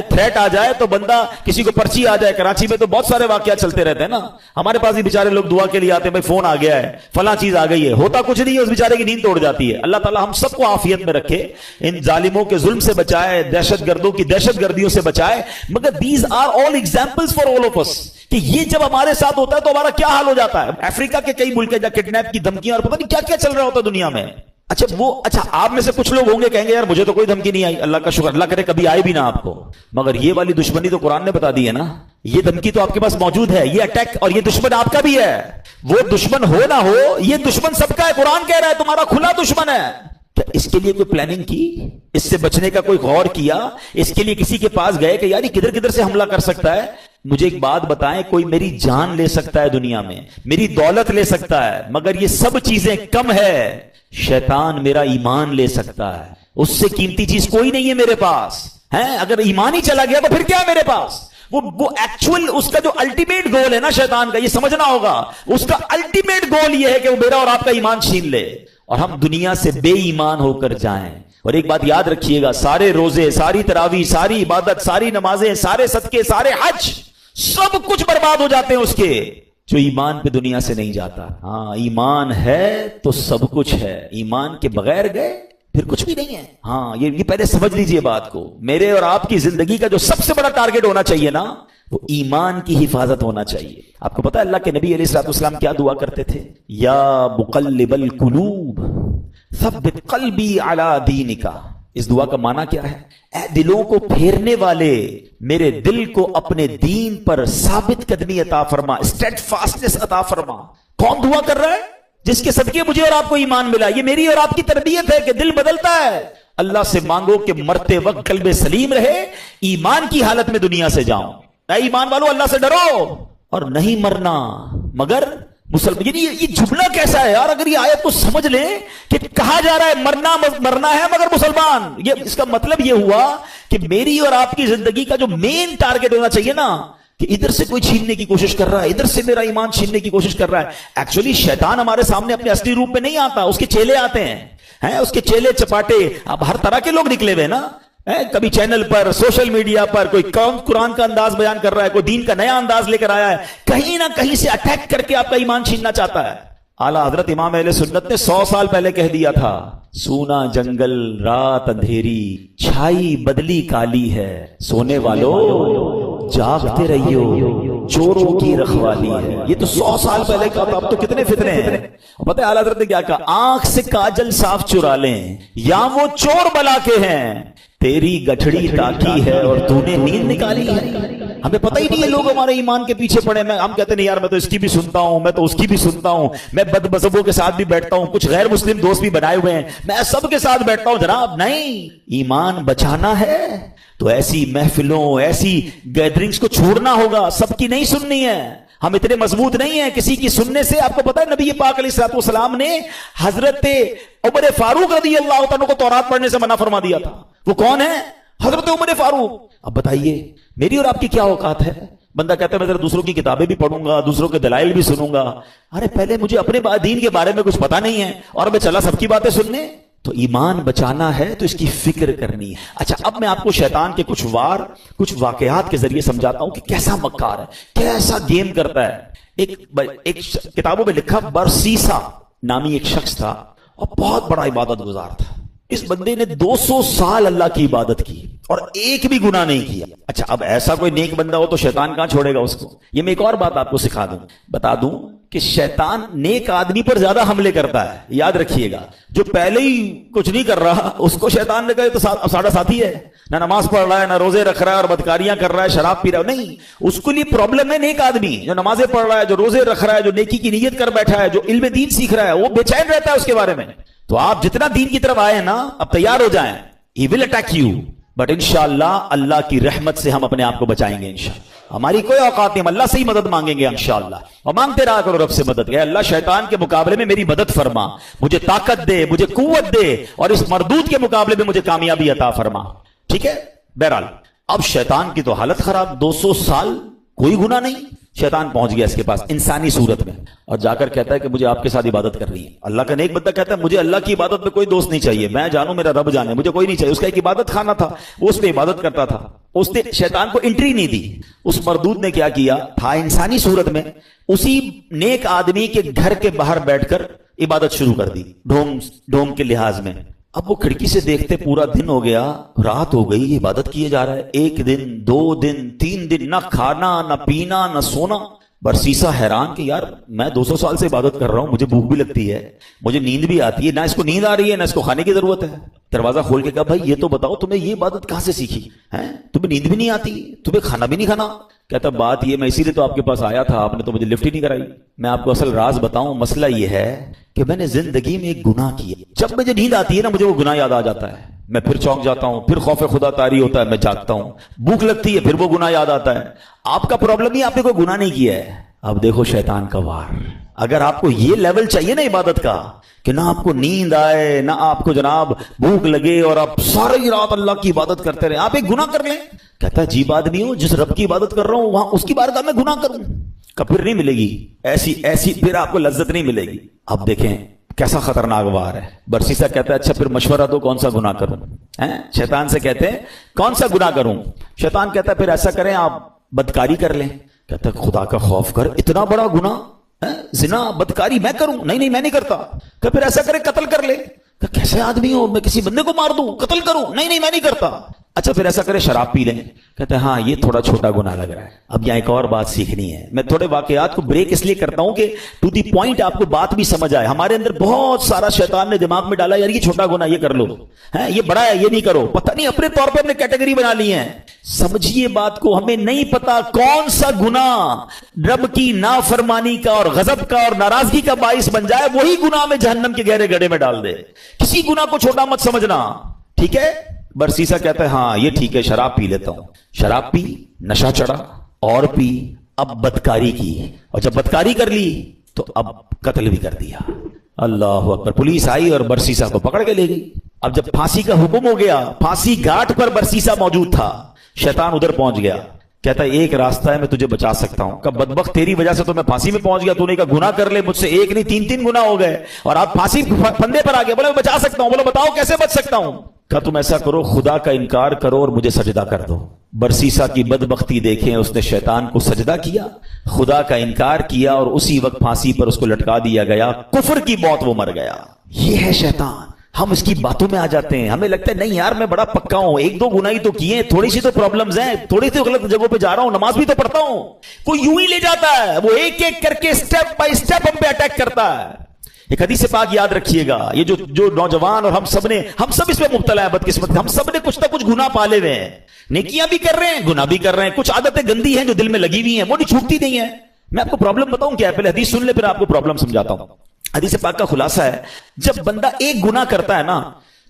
تھریٹ آ جائے تو بندہ، کسی کو پرچی آ جائے، کراچی میں تو بہت سارے واقعات چلتے رہتے ہیں نا، ہمارے پاس بھی بیچارے لوگ دعا کے لیے آتے ہیں، بھائی فون آ گیا ہے، فلاں چیز آ گئی ہے، ہوتا کچھ نہیں ہے، اس بیچارے کی نیند توڑ جاتی ہے۔ اللہ تعالیٰ ہم سب کو عافیت میں رکھے، ان ظالموں کے ظلم سے بچائے، دہشت گردوں کی دہشت گردیوں سے بچائے۔ مگر these are all examples for all of us, کہ یہ جب ہمارے ساتھ ہوتا ہے تو ہمارا کیا حال ہو جاتا ہے۔ افریقہ کے کئی ملک ہیں جہاں کڈنیپ کی دھمکیاں اور پتہ نہیں کیا کیا چل رہا ہوتا ہے دنیا میں۔ اچھا آپ میں سے کچھ لوگ ہوں گے کہیں گے یار مجھے تو کوئی دھمکی نہیں آئی، اللہ کا شکر، اللہ کرے کبھی آئے بھی نہ آپ کو، مگر یہ والی دشمنی تو قرآن نے بتا دی ہے نا، یہ دھمکی تو آپ کے پاس موجود ہے، یہ اٹیک، اور یہ دشمن آپ کا بھی ہے۔ وہ دشمن ہو نہ ہو، یہ دشمن سب کا ہے، قرآن کہہ رہا ہے تمہارا کھلا دشمن ہے۔ کیا اس کے لیے کوئی پلاننگ کی؟ اس سے بچنے کا کوئی غور کیا؟ اس کے لیے کسی کے پاس گئے کہ یار یہ کدھر کدھر سے حملہ کر سکتا ہے؟ مجھے ایک بات بتائیں، کوئی میری جان لے سکتا ہے دنیا میں، میری دولت لے سکتا ہے، مگر یہ سب چیزیں کم ہے، شیطان میرا ایمان لے سکتا ہے، اس سے قیمتی چیز کوئی نہیں ہے میرے پاس۔ اگر ایمان ہی چلا گیا تو پھر کیا ہے میرے پاس؟ وہ ایکچوئل اس کا جو الٹیمیٹ گول ہے نا شیطان کا، یہ سمجھنا ہوگا، اس کا الٹیمیٹ گول یہ ہے کہ وہ میرا اور آپ کا ایمان چھین لے اور ہم دنیا سے بے ایمان ہو کر جائیں۔ اور ایک بات یاد رکھیے گا، سارے روزے، ساری تراویح، ساری عبادت، ساری نمازیں، سارے صدقے، سارے حج، سب کچھ برباد ہو جاتے ہیں اس کے جو ایمان پہ دنیا سے نہیں جاتا۔ ہاں، ایمان ہے تو سب کچھ ہے، ایمان کے بغیر گئے پھر کچھ بھی نہیں ہے۔ ہاں، یہ پہلے سمجھ لیجئے بات کو۔ میرے اور آپ کی زندگی کا جو سب سے بڑا ٹارگٹ ہونا چاہیے نا، وہ ایمان کی حفاظت ہونا چاہیے۔ آپ کو پتا ہے اللہ کے نبی علیہ الصلوۃ والسلام کیا دعا کرتے تھے؟ یا مقلب القلوب ثبت قلبی علی دینک۔ اس دعا کا معنی کیا ہے؟ اے دلوں کو پھیرنے والے، میرے دل کو اپنے دین پر ثابت قدمی عطا فرما، اسٹیڈ فاسٹنس عطا فرما۔ کون دعا کر رہا ہے؟ جس کے صدقے مجھے اور آپ کو ایمان ملا۔ یہ میری اور آپ کی تربیت ہے کہ دل بدلتا ہے۔ اللہ سے مانگو کہ مرتے وقت قلب سلیم رہے، ایمان کی حالت میں دنیا سے جاؤں۔ اے ایمان والو، اللہ سے ڈرو اور نہیں مرنا مگر مسلمان۔ یعنی یہ جملہ کیسا ہے یار؟ اگر یہ آیت کو سمجھ لیں کہ کہا جا رہا ہے مرنا ہے مگر مسلمان، یہ اس کا مطلب یہ ہوا کہ میری اور آپ کی زندگی کا جو مین ٹارگٹ ہونا چاہیے نا، کہ ادھر سے کوئی چھیننے کی کوشش کر رہا ہے، ادھر سے میرا ایمان چھیننے کی کوشش کر رہا ہے۔ ایکچولی شیطان ہمارے سامنے اپنے اصلی روپ میں نہیں آتا، اس کے چیلے آتے ہیں، اس کے چیلے چپاٹے، اب ہر طرح کے لوگ نکلے ہوئے نا، کبھی چینل پر، سوشل میڈیا پر کوئی قرآن کا انداز بیان کر رہا ہے، کوئی دین کا نیا انداز لے کر آیا ہے، کہیں نہ کہیں سے اٹیک کر کے آپ کا ایمان چھیننا چاہتا ہے۔ اعلیٰ حضرت امام اہل سنت نے 100 سال پہلے کہہ دیا تھا، سونا جنگل رات اندھیری، چھائی بدلی کالی ہے، سونے والوں جاگتے رہیو، چوروں کی رکھوالی ہے۔ یہ تو 100 سال پہلے کہا تھا، اب تو کتنے فتنے ہیں۔ پتہ ہے اعلیٰ حضرت نے کیا کہا؟ آنکھ سے کاجل صاف چرا لیں یا وہ چور بلا کے ہیں، تیری گٹھڑی تاکی ہے اور تو نے نیند نکالی ہے۔ ہمیں پتہ ہی نہیں ہے، لوگ ہمارے ایمان کے پیچھے پڑے، ہم کہتے نہیں یار میں تو اس کی بھی سنتا ہوں، میں تو اس کی بھی سنتا ہوں، میں بد مذہبوں کے ساتھ بھی بیٹھتا ہوں، کچھ غیر مسلم دوست بھی بنائے ہوئے ہیں، میں سب کے ساتھ بیٹھتا ہوں۔ جناب نہیں، ایمان بچانا ہے تو ایسی محفلوں، ایسی گیدرنگز کو چھوڑنا ہوگا، سب کی نہیں سننی ہے۔ ہم اتنے مضبوط نہیں ہیں کسی کی سننے سے۔ آپ کو پتا ہے نبی پاک علیہ الصلوۃ والسلام نے حضرت عمر فاروق رضی اللہ عنہ کو تورات پڑھنے سے منع فرما دیا تھا۔ وہ کون ہے؟ حضرت عمر فاروق۔ اب بتائیے میری اور آپ کی کیا اوقات ہے؟ بندہ کہتا ہے میں ذرا دوسروں کی کتابیں بھی پڑھوں گا، دوسروں کے دلائل بھی سنوں گا۔ ارے پہلے مجھے اپنے دین کے بارے میں کچھ پتا نہیں ہے اور میں چلا سب کی باتیں سننے۔ تو ایمان بچانا ہے تو اس کی فکر کرنی ہے۔ اچھا اب میں آپ کو شیطان کے کچھ واقعات کے ذریعے سمجھاتا ہوں کہ کیسا مکار ہے، کیسا گیم کرتا ہے۔ ایک کتابوں میں لکھا، برسیسا نامی ایک شخص تھا اور بہت بڑا عبادت گزار تھا۔ اس بندے نے 200 سال اللہ کی عبادت کی اور ایک بھی گناہ نہیں کیا۔ اچھا اب ایسا کوئی نیک بندہ ہو تو شیطان کہاں چھوڑے گا اس کو؟ یہ میں ایک اور بات آپ کو بتا دوں کہ شیطان نیک آدمی پر زیادہ حملے کرتا ہے. یاد رکھیے گا, جو پہلے ہی کچھ نہیں کر رہا اس کو شیطان نے کہا تو ساڑھا ساتھی ہے, نہ نماز پڑھ رہا ہے, نہ روزے رکھ رہا ہے اور بدکاریاں کر رہا ہے, شراب پی رہا ہے. نہیں, اس کے لیے پرابلم ہے نیک آدمی جو نمازیں پڑھ رہا ہے, جو روزے رکھ رہا ہے, جو نیکی کی نیت کر بیٹھا ہے, جو علم دین سیکھ رہا ہے, وہ بے چین رہتا ہے اس کے بارے میں. تو آپ جتنا دین کی طرف آئے نا, اب تیار ہو جائیں. He will attack you, but انشاءاللہ اللہ کی رحمت سے ہم اپنے آپ کو بچائیں گے انشاءاللہ. ہماری کوئی اوقات نہیں, ہم اللہ سے ہی مدد مانگیں گے انشاءاللہ, اور مانگتے رہا کرو رب سے مدد. اے اللہ شیطان کے مقابلے میں میری مدد فرما, مجھے طاقت دے, مجھے قوت دے, اور اس مردود کے مقابلے میں مجھے کامیابی عطا فرما. ٹھیک ہے. بہرحال اب شیطان کی تو حالت خراب, 200 سال کوئی گناہ نہیں. شیطان پہنچ گیا اس کے پاس انسانی صورت میں, اور جا کر کہتا ہے کہ مجھے آپ کے ساتھ عبادت کرنی ہے. اللہ کا نیک بندہ کہتا ہے مجھے اللہ کی عبادت میں کوئی دوست نہیں چاہیے, میں جانوں میرا رب جانے, مجھے کوئی نہیں چاہیے. اس کا ایک عبادت خانہ تھا, وہ اس پہ عبادت کرتا تھا. اس نے شیطان کو انٹری نہیں دی. اس مردود نے کیا کیا تھا, انسانی صورت میں اسی نیک آدمی کے گھر کے باہر بیٹھ کر عبادت شروع کر دی, ڈھونگ کے لحاظ میں. اب وہ کھڑکی سے دیکھتے پورا دن ہو گیا, رات ہو گئی, عبادت کیے جا رہا ہے. 1 دن 2 دن 3 دن, نہ کھانا نہ پینا نہ سونا. برسیسا حیران کہ یار میں 200 سال سے عبادت کر رہا ہوں, مجھے بھوک بھی لگتی ہے, مجھے نیند بھی آتی ہے, نہ اس کو نیند آ رہی ہے نہ اس کو کھانے کی ضرورت ہے. دروازہ کھول کے کہا بھائی یہ تو بتاؤ تمہیں یہ عبادت کہاں سے سیکھی ہے, تمہیں نیند بھی نہیں آتی, تمہیں کھانا بھی نہیں کھانا. کہتا بات یہ, میں اسی لیے تو آپ کے پاس آیا تھا, آپ نے تو مجھے لفٹ ہی نہیں کرائی. میں آپ کو اصل راز بتاؤں, مسئلہ یہ ہے کہ میں نے زندگی میں ایک گناہ کیا. جب مجھے نیند آتی ہے نا, مجھے وہ گناہ یاد آ جاتا ہے, میں پھر چونک جاتا ہوں, پھر خوف خدا طاری ہوتا ہے, میں جاگتا ہوں. بھوک لگتی ہے, پھر وہ گناہ یاد آتا ہے. آپ کا پرابلم ہی آپ نے کوئی گناہ نہیں کیا ہے. اب دیکھو شیطان کا وار. اگر آپ کو یہ لیول چاہیے نا عبادت کا کہ نہ آپ کو نیند آئے نہ آپ کو جناب بھوک لگے اور آپ ساری رات اللہ کی عبادت کرتے رہے, آپ ایک گناہ کر لیں. کہتا ہے عجیب آدمی ہوں, جس رب کی عبادت کر رہا ہوں وہاں اس کی بارگاہ میں گناہ کروں, پھر نہیں ملے گی ایسی پھر آپ کو لذت نہیں ملے گی. اب دیکھیں کیسا خطرناک وار ہے. برسیسا کہتا ہے اچھا پھر مشورہ دو کون سا گناہ کروں. شیطان سے کہتے ہیں کون سا گناہ کروں. شیطان کہتا ہے پھر ایسا کریں آپ بدکاری کر لیں. کہتا ہے خدا کا خوف کر, اتنا بڑا گناہ زنا بدکاری میں کروں؟ نہیں میں نہیں کرتا. کہ پھر ایسا کرے قتل کر لے. کہ کیسے آدمی ہو, میں کسی بندے کو مار دوں قتل کروں؟ نہیں میں نہیں کرتا. اچھا پھر ایسا کرے شراب پی لیں. کہتے ہیں ہاں یہ تھوڑا چھوٹا گناہ لگ رہا ہے. اب یہاں ایک اور بات سیکھنی ہے. میں تھوڑے واقعات کو بریک اس لیے کرتا ہوں کہ ٹو دی پوائنٹ آپ کو بات بھی سمجھ آئے. ہمارے اندر بہت سارا شیطان نے دماغ میں ڈالا یار یہ چھوٹا گناہ یہ کر لو, یہ بڑا ہے یہ نہیں کرو. پتہ نہیں اپنے طور پہ ہم نے کیٹیگری بنا لی ہے. سمجھیے بات کو, ہمیں نہیں پتا کون سا گناہ رب کی نافرمانی کا اور غضب کا اور ناراضگی کا باعث بن جائے, وہی گناہ میں جہنم کے گہرے گڑھے میں ڈال دے. کسی گناہ کو چھوٹا مت سمجھنا. ٹھیک ہے. برسیسا کہتا ہے ہاں یہ ٹھیک ہے شراب پی لیتا ہوں. شراب پی, نشہ چڑھا اور پی, اب بدکاری کی, اور جب بدکاری کر لی تو اب قتل بھی کر دیا. اللہ اکبر. پولیس آئی اور برسیسا کو پکڑ کے لے گئی. اب جب پھانسی کا حکم ہو گیا, پھانسی گھاٹ پر برسیسا موجود تھا. شیطان ادھر پہنچ گیا. کہتا ہے ایک راستہ ہے میں تجھے بچا سکتا ہوں. کہ بدبخت تیری وجہ سے تو میں پھانسی میں پہنچ گیا, تو نے کہا گناہ کر لے, مجھ سے ایک نہیں 3 گناہ ہو گئے اور آپ پھانسی پھندے پر آ گئے. بولے میں بچا سکتا ہوں. بولو بتاؤ کیسے بچ سکتا ہوں. کہا تم ایسا کرو خدا کا انکار کرو اور مجھے سجدہ کر دو. برسیسا کی بدبختی دیکھیں, اس نے شیطان کو سجدہ کیا, خدا کا انکار کیا اور اسی وقت پھانسی پر اس کو لٹکا دیا گیا. کفر کی موت وہ مر گیا. یہ ہے شیطان. ہم اس کی باتوں میں آ جاتے ہیں, ہمیں لگتا ہے نہیں یار میں بڑا پکا ہوں, 1-2 گناہ ہی تو کیے, تھوڑی سی تو پرابلمز ہیں, تھوڑی سی غلط جگہوں پہ جا رہا ہوں, نماز بھی تو پڑھتا ہوں. کوئی یوں ہی لے جاتا ہے, وہ ایک کر کے سٹیپ بائی سٹیپ ہم پہ اٹیک کرتا ہے. ایک حدیث پاک یاد رکھیے گا, یہ جو نوجوان اور ہم سب اس میں مبتلا ہے بدقسمت, ہم سب نے کچھ نہ کچھ گناہ پالے ہوئے ہیں. نیکیاں بھی کر رہے ہیں, گناہ بھی کر رہے ہیں, کچھ عادتیں گندی ہیں جو دل میں لگی ہوئی ہیں, وہ نہیں چھوٹتی نہیں ہیں. میں آپ کو پرابلم بتاؤں کیا ہے, پہلے حدیث سن لے پھر آپ کو پرابلم سمجھاتا ہوں. حدیث پاک کا خلاصہ ہے, جب بندہ ایک گناہ کرتا ہے نا,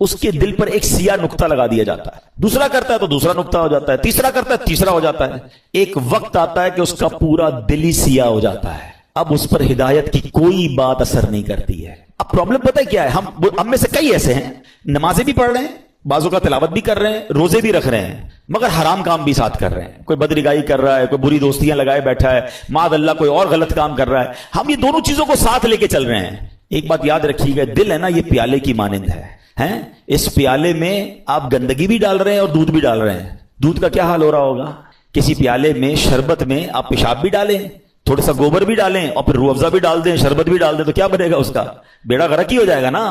اس کے دل پر ایک سیاہ نقطہ لگا دیا جاتا ہے. دوسرا کرتا ہے تو دوسرا نقطہ ہو جاتا ہے, تیسرا کرتا ہے تیسرا ہو جاتا ہے. ایک وقت آتا ہے کہ اس کا پورا دل ہی سیاہ ہو جاتا ہے. اب اس پر ہدایت کی کوئی بات اثر نہیں کرتی ہے. اب پرابلم پتہ ہے کیا ہے, ہم میں سے کئی ایسے ہیں نمازیں بھی پڑھ رہے ہیں, بازو کا تلاوت بھی کر رہے ہیں, روزے بھی رکھ رہے ہیں, مگر حرام کام بھی ساتھ کر رہے ہیں. کوئی بدنگاہی کر رہا ہے, کوئی بری دوستیاں لگائے بیٹھا ہے, معاذ اللہ کوئی اور غلط کام کر رہا ہے. ہم یہ دونوں چیزوں کو ساتھ لے کے چل رہے ہیں. ایک بات یاد رکھیے گا, دل ہے نا یہ پیالے کی مانند ہے. اس پیالے میں آپ گندگی بھی ڈال رہے ہیں اور دودھ بھی ڈال رہے ہیں. دودھ کا کیا حال ہو رہا ہوگا. کسی پیالے میں شربت میں آپ پیشاب بھی ڈالیں, تھوڑا سا گوبر بھی ڈالیں اور پھر روح افزا بھی ڈال دیں, شربت بھی ڈال دیں, تو کیا بنے گا اس کا, بیڑا غرق ہی ہو جائے گا نا.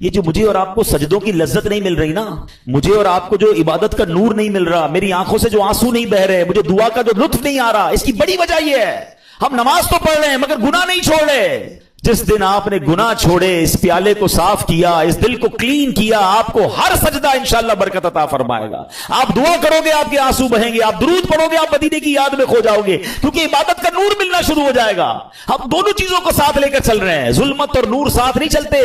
یہ جو مجھے اور آپ کو سجدوں کی لذت نہیں مل رہی نا, مجھے اور آپ کو جو عبادت کا نور نہیں مل رہا, میری آنکھوں سے جو آنسو نہیں بہ رہے, مجھے دعا کا جو لطف نہیں آ رہا, اس کی بڑی وجہ یہ ہے ہم نماز تو پڑھ رہے ہیں مگر گناہ نہیں چھوڑ رہے. جس دن آپ نے گناہ چھوڑے, اس پیالے کو صاف کیا, اس دل کو کلین کیا, آپ کو ہر سجدہ انشاءاللہ برکت عطا فرمائے گا. آپ دعا کرو گے آپ کے آنسو بہیں گے, آپ درود پڑھو گے آپ مدینے کی یاد میں کھو جاؤ گے, کیونکہ عبادت کا نور ملنا شروع ہو جائے گا. ہم دونوں چیزوں کو ساتھ لے کر چل رہے ہیں, ظلمت اور نور ساتھ نہیں چلتے.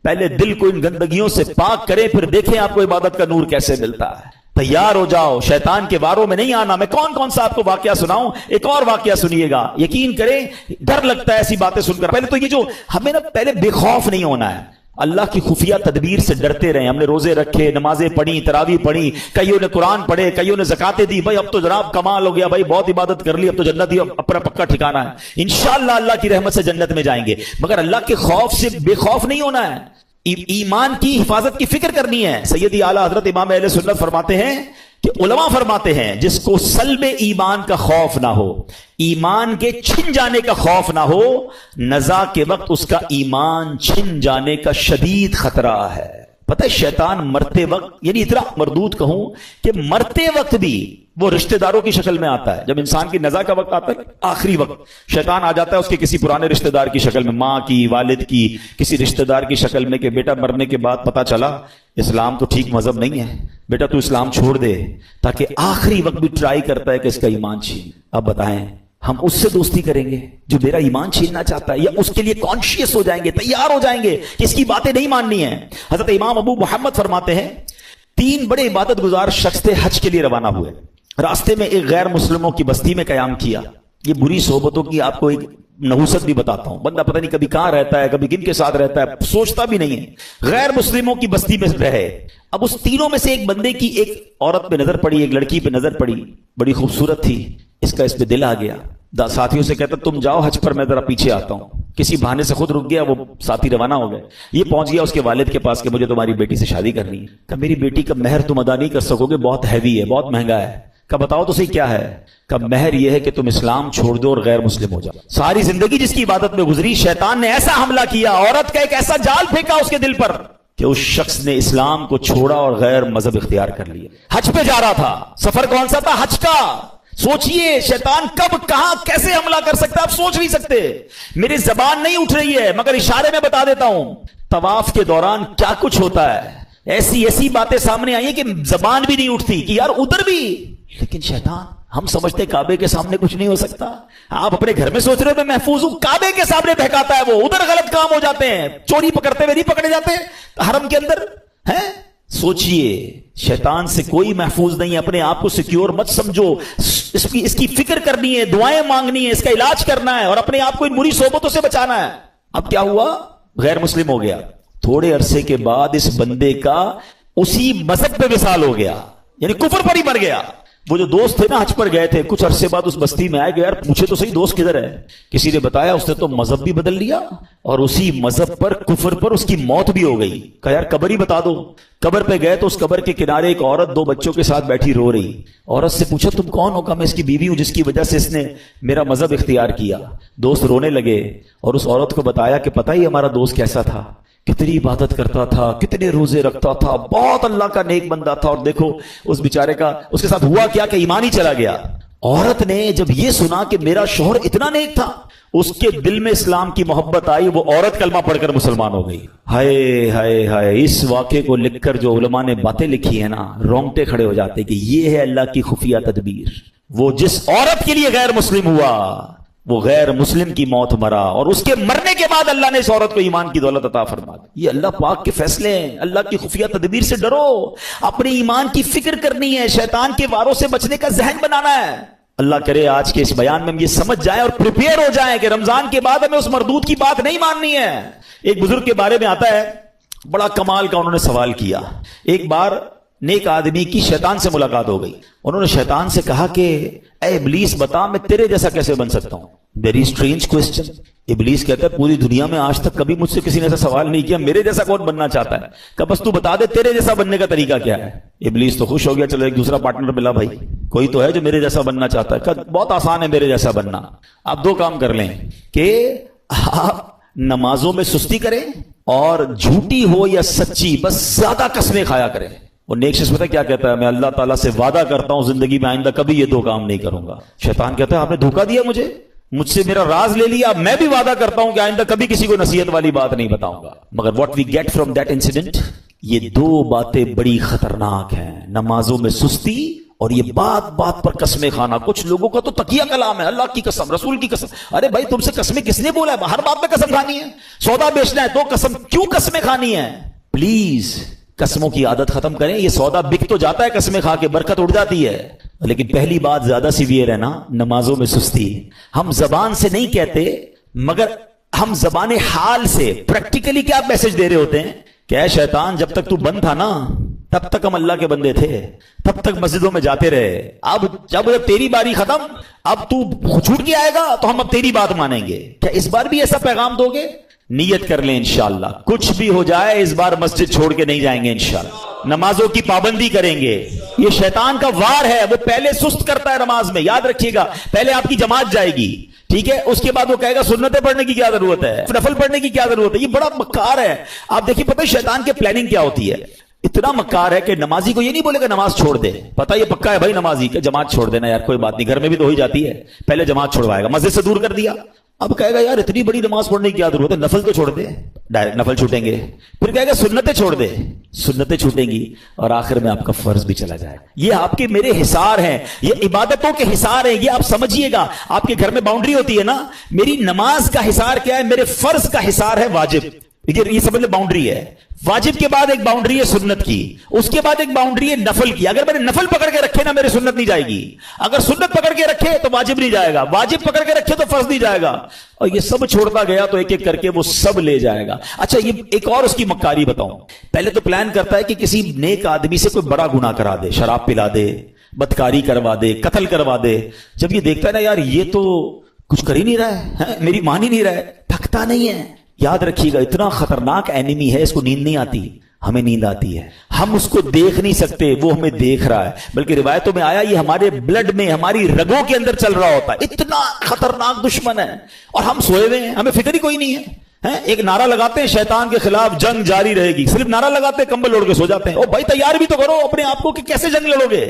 پہلے دل کو ان گندگیوں سے پاک کریں, پھر دیکھیں آپ کو عبادت کا نور کیسے ملتا ہے. تیار ہو جاؤ, شیطان کے واروں میں نہیں آنا. میں کون کون سا آپ کو واقعہ سناؤں, ایک اور واقعہ سنیے گا, یقین کریں ڈر لگتا ہے ایسی باتیں سن کر. پہلے تو یہ جو ہمیں نا پہلے بے خوف نہیں ہونا ہے, اللہ کی خفیہ تدبیر سے ڈرتے رہیں. ہم نے روزے رکھے, نمازیں پڑھی, تراویح پڑھی, کئیوں نے قرآن پڑھے, کئیوں نے زکاتیں دی. بھائی اب تو جناب کمال ہو گیا, بھائی بہت عبادت کر لی, اب تو جنت ہی اپنا پکا ٹھکانہ ہے, انشاءاللہ اللہ کی رحمت سے جنت میں جائیں گے. مگر اللہ کے خوف سے بے خوف نہیں ہونا ہے, ایمان کی حفاظت کی فکر کرنی ہے. سیدی اعلیٰ حضرت امام اہل سنت فرماتے ہیں کہ علماء فرماتے ہیں جس کو سلب ایمان کا خوف نہ ہو, ایمان کے چھن جانے کا خوف نہ ہو, نزا کے وقت اس کا ایمان چھن جانے کا شدید خطرہ ہے. پتہ ہے شیطان مرتے وقت, یعنی اتنا مردود کہوں کہ مرتے وقت بھی وہ رشتہ داروں کی شکل میں آتا ہے. جب انسان کی نزا کا وقت آتا ہے, آخری وقت, شیطان آ جاتا ہے اس کے کسی پرانے رشتہ دار کی شکل میں, ماں کی, والد کی, کسی رشتہ دار کی شکل میں, کہ بیٹا مرنے کے بعد پتا چلا اسلام تو ٹھیک مذہب نہیں ہے, بیٹا تو اسلام چھوڑ دے, تاکہ آخری وقت بھی ٹرائی کرتا ہے کہ اس کا ایمان چھین. اب بتائیں ہم اس سے دوستی کریں گے جو میرا ایمان چھیننا چاہتا ہے, یا اس کے لیے کانشیس ہو جائیں گے, تیار ہو جائیں گے کہ اس کی باتیں نہیں ماننی ہیں. حضرت امام ابو محمد فرماتے ہیں 3 بڑے عبادت گزار شخص تھے, حج کے لیے روانہ ہوئے. راستے میں ایک غیر مسلموں کی بستی میں قیام کیا. یہ بری صحبتوں کی آپ کو ایک نحوست بھی بتاتا ہوں. بندہ پتہ نہیں کبھی کہاں رہتا ہے, کبھی کن کے ساتھ رہتا ہے, سوچتا بھی نہیں ہے. غیر مسلموں کی بستی میں رہے. اب اس تینوں میں سے ایک بندے کی ایک عورت پہ نظر پڑی, ایک لڑکی پہ نظر پڑی, بڑی خوبصورت تھی. اس کا اس پہ دل آ گیا. ساتھیوں سے کہتا تم جاؤ حج پر, میں ذرا پیچھے آتا ہوں. کسی بہانے سے خود رک گیا, وہ ساتھی روانہ ہو گئے. یہ پہنچ گیا اس کے والد کے پاس کہ مجھے تمہاری بیٹی سے شادی کرنی ہے. کہ میری بیٹی کا مہر تم ادا نہیں کر سکو گے, بہت ہیوی ہے, بہت مہنگا ہے. کہ بتاؤ تو صحیح کیا ہے. کہ مہر یہ ہے کہ تم اسلام چھوڑ دو اور غیر مسلم ہو جاؤ. ساری زندگی جس کی عبادت میں گزری, شیطان نے ایسا حملہ کیا, عورت کا ایک ایسا جال پھینکا اس کے دل پر کہ اس شخص نے اسلام کو چھوڑا اور غیر مذہب اختیار کر لیا. حج پہ جا رہا تھا, سفر کون سا تھا, حج کا. سوچئے شیطان کب کہاں کیسے حملہ کر سکتا ہے, آپ سوچ نہیں سکتے. میری زبان نہیں اٹھ رہی ہے مگر اشارے میں بتا دیتا ہوں. طواف کے دوران کیا کچھ ہوتا ہے, ایسی باتیں سامنے آئی ہیں کہ زبان بھی نہیں اٹھتی کہ یار ادھر بھی. لیکن شیطان, ہم سمجھتے کعبے کے سامنے کچھ نہیں ہو سکتا. آپ اپنے گھر میں سوچ رہے ہو میں محفوظ ہوں, کعبے کے سامنے بہکاتا ہے وہ, ادھر غلط کام ہو جاتے ہیں. چوری پکڑتے ہوئے نہیں پکڑے جاتے حرم کے اندر ہیں. سوچئے شیطان سے کوئی محفوظ نہیں ہے. اپنے آپ کو سیکیور مت سمجھو, اس کی فکر کرنی ہے, دعائیں مانگنی ہے, اس کا علاج کرنا ہے اور اپنے آپ کو ان بری صحبتوں سے بچانا ہے. اب کیا ہوا, غیر مسلم ہو گیا. تھوڑے عرصے کے بعد اس بندے کا اسی مذہب پہ وصال ہو گیا, یعنی کفر پر ہی مر گیا. وہ جو دوست تھے نا حج پر گئے تھے, کچھ عرصے بعد اس بستی میں آئے گئے, یار پوچھے تو صحیح دوست کدھر ہے. کسی نے بتایا اس نے تو مذہب بھی بدل لیا اور اسی مذہب پر, کفر پر اس کی موت بھی ہو گئی. کہا یار قبر ہی بتا دو. قبر پہ گئے تو اس قبر کے کنارے ایک عورت 2 بچوں کے ساتھ بیٹھی رو رہی. عورت سے پوچھا تم کون ہو؟ کہا میں اس کی بیوی ہوں جس کی وجہ سے اس نے میرا مذہب اختیار کیا. دوست رونے لگے اور اس عورت کو بتایا کہ پتہ ہی ہمارا دوست کیسا تھا, کتنی عبادت کرتا تھا, کتنے روزے رکھتا تھا, بہت اللہ کا نیک بندہ تھا, اور دیکھو اس بیچارے کا اس کے ساتھ ہوا کیا کہ ایمان ہی چلا گیا. عورت نے جب یہ سنا کہ میرا شوہر اتنا نیک تھا, اس کے دل میں اسلام کی محبت آئی. وہ عورت کلمہ پڑھ کر مسلمان ہو گئی. ہائے ہائے ہائے, اس واقعے کو لکھ کر جو علماء نے باتیں لکھی ہیں نا, رونگٹے کھڑے ہو جاتے کہ یہ ہے اللہ کی خفیہ تدبیر. وہ جس عورت کے لیے غیر مسلم ہوا, وہ غیر مسلم کی موت مرا, اور اس کے مرنے کے بعد اللہ نے اس عورت کو ایمان کی دولت عطا فرما دی. یہ اللہ پاک کے فیصلے ہیں. اللہ کی خفیہ تدبیر سے ڈرو, اپنے ایمان کی فکر کرنی ہے, شیطان کے واروں سے بچنے کا ذہن بنانا ہے. اللہ کرے آج کے اس بیان میں ہم یہ سمجھ جائیں اور پریپیئر ہو جائیں کہ رمضان کے بعد ہمیں اس مردود کی بات نہیں ماننی ہے. ایک بزرگ کے بارے میں آتا ہے, بڑا کمال کا انہوں نے سوال کیا. ایک بار نیک آدمی کی شیطان سے ملاقات ہو گئی. انہوں نے شیطان سے کہا کہ اے ابلیس بتا میں تیرے جیسا کیسے بن سکتا ہوں. Very strange question. ابلیس کہتا ہے پوری دنیا میں آج تک کبھی مجھ سے کسی نے ایسا سوال نہیں کیا, میرے جیسا کون بننا چاہتا ہے. کہ بس تو بتا دے تیرے جیسا بننے کا طریقہ کیا ہے. ابلیس تو خوش ہو گیا, چلو ایک دوسرا پارٹنر ملا, بھائی کوئی تو ہے جو میرے جیسا بننا چاہتا ہے. کہ بہت آسان ہے میرے جیسا بننا. آپ 2 کام کر لیں کہ آپ نمازوں میں سستی کریں اور جھوٹی ہو یا سچی بس زیادہ قسمیں کھایا کریں. اور نیک شخص پتہ کیا کہتا ہے, میں اللہ تعالیٰ سے وعدہ کرتا ہوں زندگی میں آئندہ کبھی یہ 2 کام نہیں کروں گا. شیطان کہتا ہے آپ نے دھوکہ دیا مجھے, مجھ سے میرا راز لے لیا. میں بھی وعدہ کرتا ہوں کہ آئندہ کبھی کسی کو نصیحت والی بات نہیں بتاؤں گا. مگر what we get from that incident, یہ دو باتیں بڑی خطرناک ہیں. نمازوں میں سستی اور یہ بات بات پر قسمیں کھانا. کچھ لوگوں کا تو تقیہ کلام ہے, اللہ کی قسم, رسول کی قسم. ارے بھائی تم سے قسمیں کس نے بولا ہے؟ ہر بات میں قسم کھانی ہے. سودا بیچنا ہے تو قسم, کیوں قسمیں کھانی ہے؟ پلیز قسموں کی عادت ختم کریں. یہ سودا بک تو جاتا ہے قسمیں کھا کے, برکت اڑ جاتی ہے. لیکن پہلی بات زیادہ سیویئر ہے نا, نمازوں میں سستی. ہم زبان سے نہیں کہتے مگر ہم زبان حال سے پریکٹیکلی کیا میسج دے رہے ہوتے ہیں کہ اے شیطان جب تک تو بند تھا نا تب تک ہم اللہ کے بندے تھے, تب تک مسجدوں میں جاتے رہے. اب جب تیری باری ختم, اب تو چھوٹ کے آئے گا تو ہم اب تیری بات مانیں گے. کیا اس بار بھی ایسا پیغام دو گے؟ نیت کر لیں انشاءاللہ, کچھ بھی ہو جائے اس بار مسجد چھوڑ کے نہیں جائیں گے انشاءاللہ. نمازوں کی پابندی کریں گے. یہ شیطان کا وار ہے, وہ پہلے سست کرتا ہے نماز میں. یاد رکھیے گا, پہلے آپ کی جماعت جائے گی, ٹھیک ہے, اس کے بعد وہ کہے گا سنتیں پڑھنے کی کیا ضرورت ہے, نفل پڑھنے کی کیا ضرورت ہے. یہ بڑا مکار ہے. آپ دیکھیے پتہ ہے شیطان کے پلاننگ کیا ہوتی ہے. اتنا مکار ہے کہ نمازی کو یہ نہیں بولے گا نماز چھوڑ دے. پتہ یہ پکا ہے بھائی نمازی کہ جماعت چھوڑ دینا یار, کوئی بات نہیں, گھر میں بھی تو ہو ہی جاتی ہے. پہلے جماعت چھوڑوائے گا, مسجد سے دور کر دیا. اب کہے گا یار اتنی بڑی نماز پڑھنے کی کیا ضرورت ہے, نفل تو چھوڑ دے. ڈائریکٹ نفل چھوٹیں گے. پھر کہے گا سنتیں چھوڑ دے, سنتیں چھوٹیں گی, اور آخر میں آپ کا فرض بھی چلا جائے. یہ آپ کے میرے حصار ہیں, یہ عبادتوں کے حصار ہیں. یہ آپ سمجھیے گا, آپ کے گھر میں باؤنڈری ہوتی ہے نا, میری نماز کا حصار کیا ہے, میرے فرض کا حصار ہے واجب. یہ سمجھ لیں باؤنڈری ہے. واجب کے بعد ایک باؤنڈری ہے سنت کی, اس کے بعد ایک باؤنڈری ہے نفل کی. اگر میں نے نفل پکڑ کے رکھے نا میرے سنت نہیں جائے گی, اگر سنت پکڑ کے رکھے تو واجب نہیں جائے گا, واجب پکڑ کے رکھے تو فرض نہیں جائے گا, اور یہ سب چھوڑتا گیا تو ایک ایک کر کے وہ سب لے جائے گا. اچھا یہ ایک اور اس کی مکاری بتاؤں. پہلے تو پلان کرتا ہے کہ کسی نیک آدمی سے کوئی بڑا گناہ کرا دے, شراب پلا دے, بدکاری کروا دے, قتل کروا دے. جب یہ دیکھتا ہے نا یار یہ تو کچھ کر ہی نہیں رہا ہے, میری مان ہی نہیں رہا ہے, تھکتا نہیں ہے. یاد رکھیے گا اتنا خطرناک اینیمی ہے, اس کو نیند نہیں آتی, ہمیں نیند آتی ہے. ہم اس کو دیکھ نہیں سکتے, وہ ہمیں دیکھ رہا ہے. بلکہ روایتوں میں آیا یہ ہمارے بلڈ میں, ہماری رگوں کے اندر چل رہا ہوتا ہے. اتنا خطرناک دشمن ہے, اور ہم سوئے ہوئے ہیں, ہمیں فکر ہی کوئی نہیں ہے. ایک نعرہ لگاتے ہیں شیطان کے خلاف جنگ جاری رہے گی, صرف نعرہ لگاتے ہیں, کمبل اوڑھ کے سو جاتے ہیں. او بھائی تیار بھی تو کرو اپنے آپ کو کہ کیسے جنگ لڑو گے,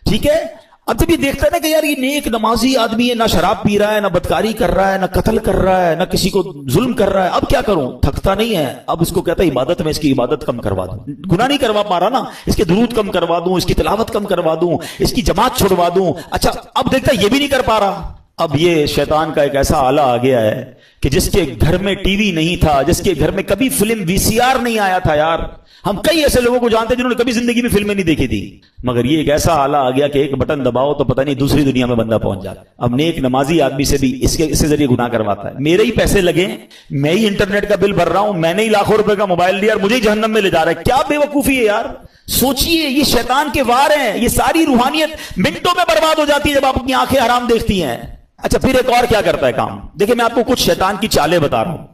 ٹھیک ہے. اب جب یہ دیکھتا ہے نا کہ یار یہ نیک نمازی آدمی ہے, نہ شراب پی رہا ہے, نہ بدکاری کر رہا ہے, نہ قتل کر رہا ہے, نہ کسی کو ظلم کر رہا ہے, اب کیا کروں, تھکتا نہیں ہے. اب اس کو کہتا ہے عبادت میں اس کی عبادت کم کروا دوں, گناہ نہیں کروا پا رہا نا, اس کے درود کم کروا دوں, اس کی تلاوت کم کروا دوں, اس کی جماعت چھوڑوا دوں. اچھا اب دیکھتا ہے یہ بھی نہیں کر پا رہا. اب یہ شیطان کا ایک ایسا آلہ آ گیا ہے کہ جس کے گھر میں ٹی وی نہیں تھا, جس کے گھر میں کبھی فلم VCR نہیں آیا تھا. یار ہم کئی ایسے لوگوں کو جانتے ہیں جنہوں نے کبھی زندگی میں فلمیں نہیں دیکھی تھی, مگر یہ ایک ایسا آلہ آ گیا کہ ایک بٹن دباؤ تو پتہ نہیں دوسری دنیا میں بندہ پہنچ جاتا ہے. اب نیک نمازی آدمی سے بھی اس کے ذریعے گناہ کرواتا ہے. میرے ہی پیسے لگے, میں ہی انٹرنیٹ کا بل بھر رہا ہوں, میں نے ہی لاکھوں روپے کا موبائل لیا اور مجھے ہی جہنم میں لے جا رہا ہے. کیا بے وقوفی ہے یار. سوچئے یہ شیطان کے وار ہیں, یہ ساری روحانیت منٹوں میں برباد ہو جاتی ہے جب آپ اپنی آنکھیں حرام دیکھتی ہیں. اچھا پھر ایک اور کیا کرتا ہے کام, دیکھیں میں آپ کو کچھ شیطان کی چالیں بتا رہا ہوں.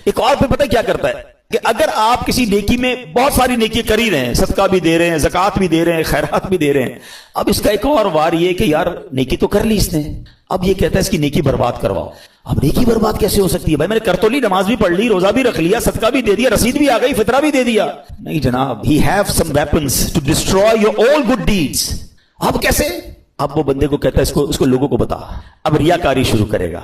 ایک اور پھر پتہ کیا کرتا ہے کہ اگر آپ کسی نیکی میں بہت ساری نیکی کر ہی رہے ہیں, صدقہ بھی دے رہے ہیں, زکوٰۃ بھی دے رہے ہیں, خیرات بھی دے رہے ہیں, اب اس کا ایک اور وار یہ کہ یار نیکی تو کر لی اس نے, اب یہ کہتا ہے اس کی نیکی برباد کرواؤ. اب نیکی برباد کیسے ہو سکتی ہے بھائی, میں نے کر تو لی, نماز بھی پڑھ لی, روزہ بھی رکھ لیا, صدقہ بھی دے دیا, رسید بھی آ گئی, فطرہ بھی دے دیا. نہیں جناب, he have some weapons to destroy your all good deeds. اب کیسے, اب وہ بندے کو کہتا ہے اس کو لوگوں کو بتا. اب ریاکاری شروع کرے گا,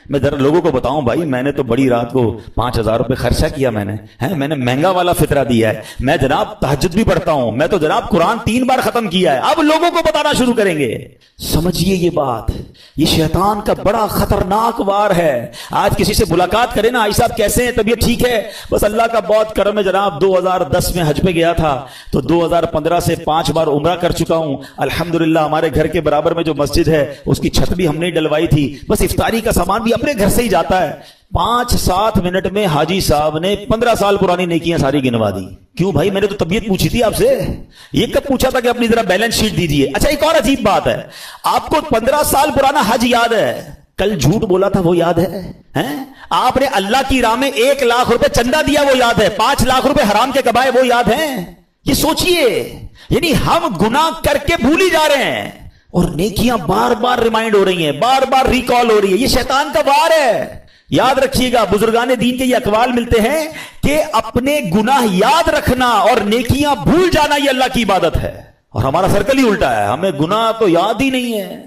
میں ذرا لوگوں کو بتاؤں بھائی میں نے تو بڑی رات کو 5,000 روپے خرچہ کیا, میں نے مہنگا والا فطرہ دیا ہے, میں جناب تہجد بھی پڑھتا ہوں, میں تو جناب قرآن 3 بار ختم کیا ہے. اب لوگوں کو بتانا شروع کریں گے. سمجھیے یہ بات, یہ شیطان کا بڑا خطرناک وار ہے. آج کسی سے ملاقات کرے نا, آئی صاحب کیسے ہیں, طبیعت ٹھیک ہے, بس اللہ کا بہت کرم ہے جناب, 2010 میں حج پہ گیا تھا تو 2015 سے 5 بار عمرہ کر چکا ہوں الحمدللہ. ہمارے گھر کے برابر میں جو مسجد ہے اس کی چھت بھی ہم نے ڈلوائی تھی, بس افطاری کا سامان بھی اپنے گھر سے ہی جاتا ہے. 5-7 منٹ میں حاجی صاحب نے 15 سال پرانی نیکیاں ساری گنوا دی. کیوں بھائی, میں نے تو طبیعت پوچھی تھی آپ سے, یہ کب پوچھا تھا کہ اپنی ذرا بیلنس شیٹ دیجیے. اچھا ایک اور عجیب بات ہے, آپ کو 15 سال پرانا حج یاد ہے, کل جھوٹ بولا تھا وہ یاد ہے, آپ نے اللہ کی راہ میں 1 لاکھ روپے چندہ دیا وہ یاد ہے, 5 لاکھ روپے حرام کے کمائے وہ یاد ہیں. یہ سوچئے, یعنی ہم گناہ کر کے بھول ہی جا رہے ہیں اور نیکیاں بار بار ریمائنڈ ہو رہی ہیں, بار بار ریکال ہو رہی ہے. یہ شیطان کا وار ہے. یاد رکھیے گا, بزرگان دین کے یہ اقوال ملتے ہیں کہ اپنے گناہ یاد رکھنا اور نیکیاں بھول جانا یہ اللہ کی عبادت ہے. اور ہمارا سرکل ہی الٹا ہے, ہمیں گناہ تو یاد ہی نہیں ہے.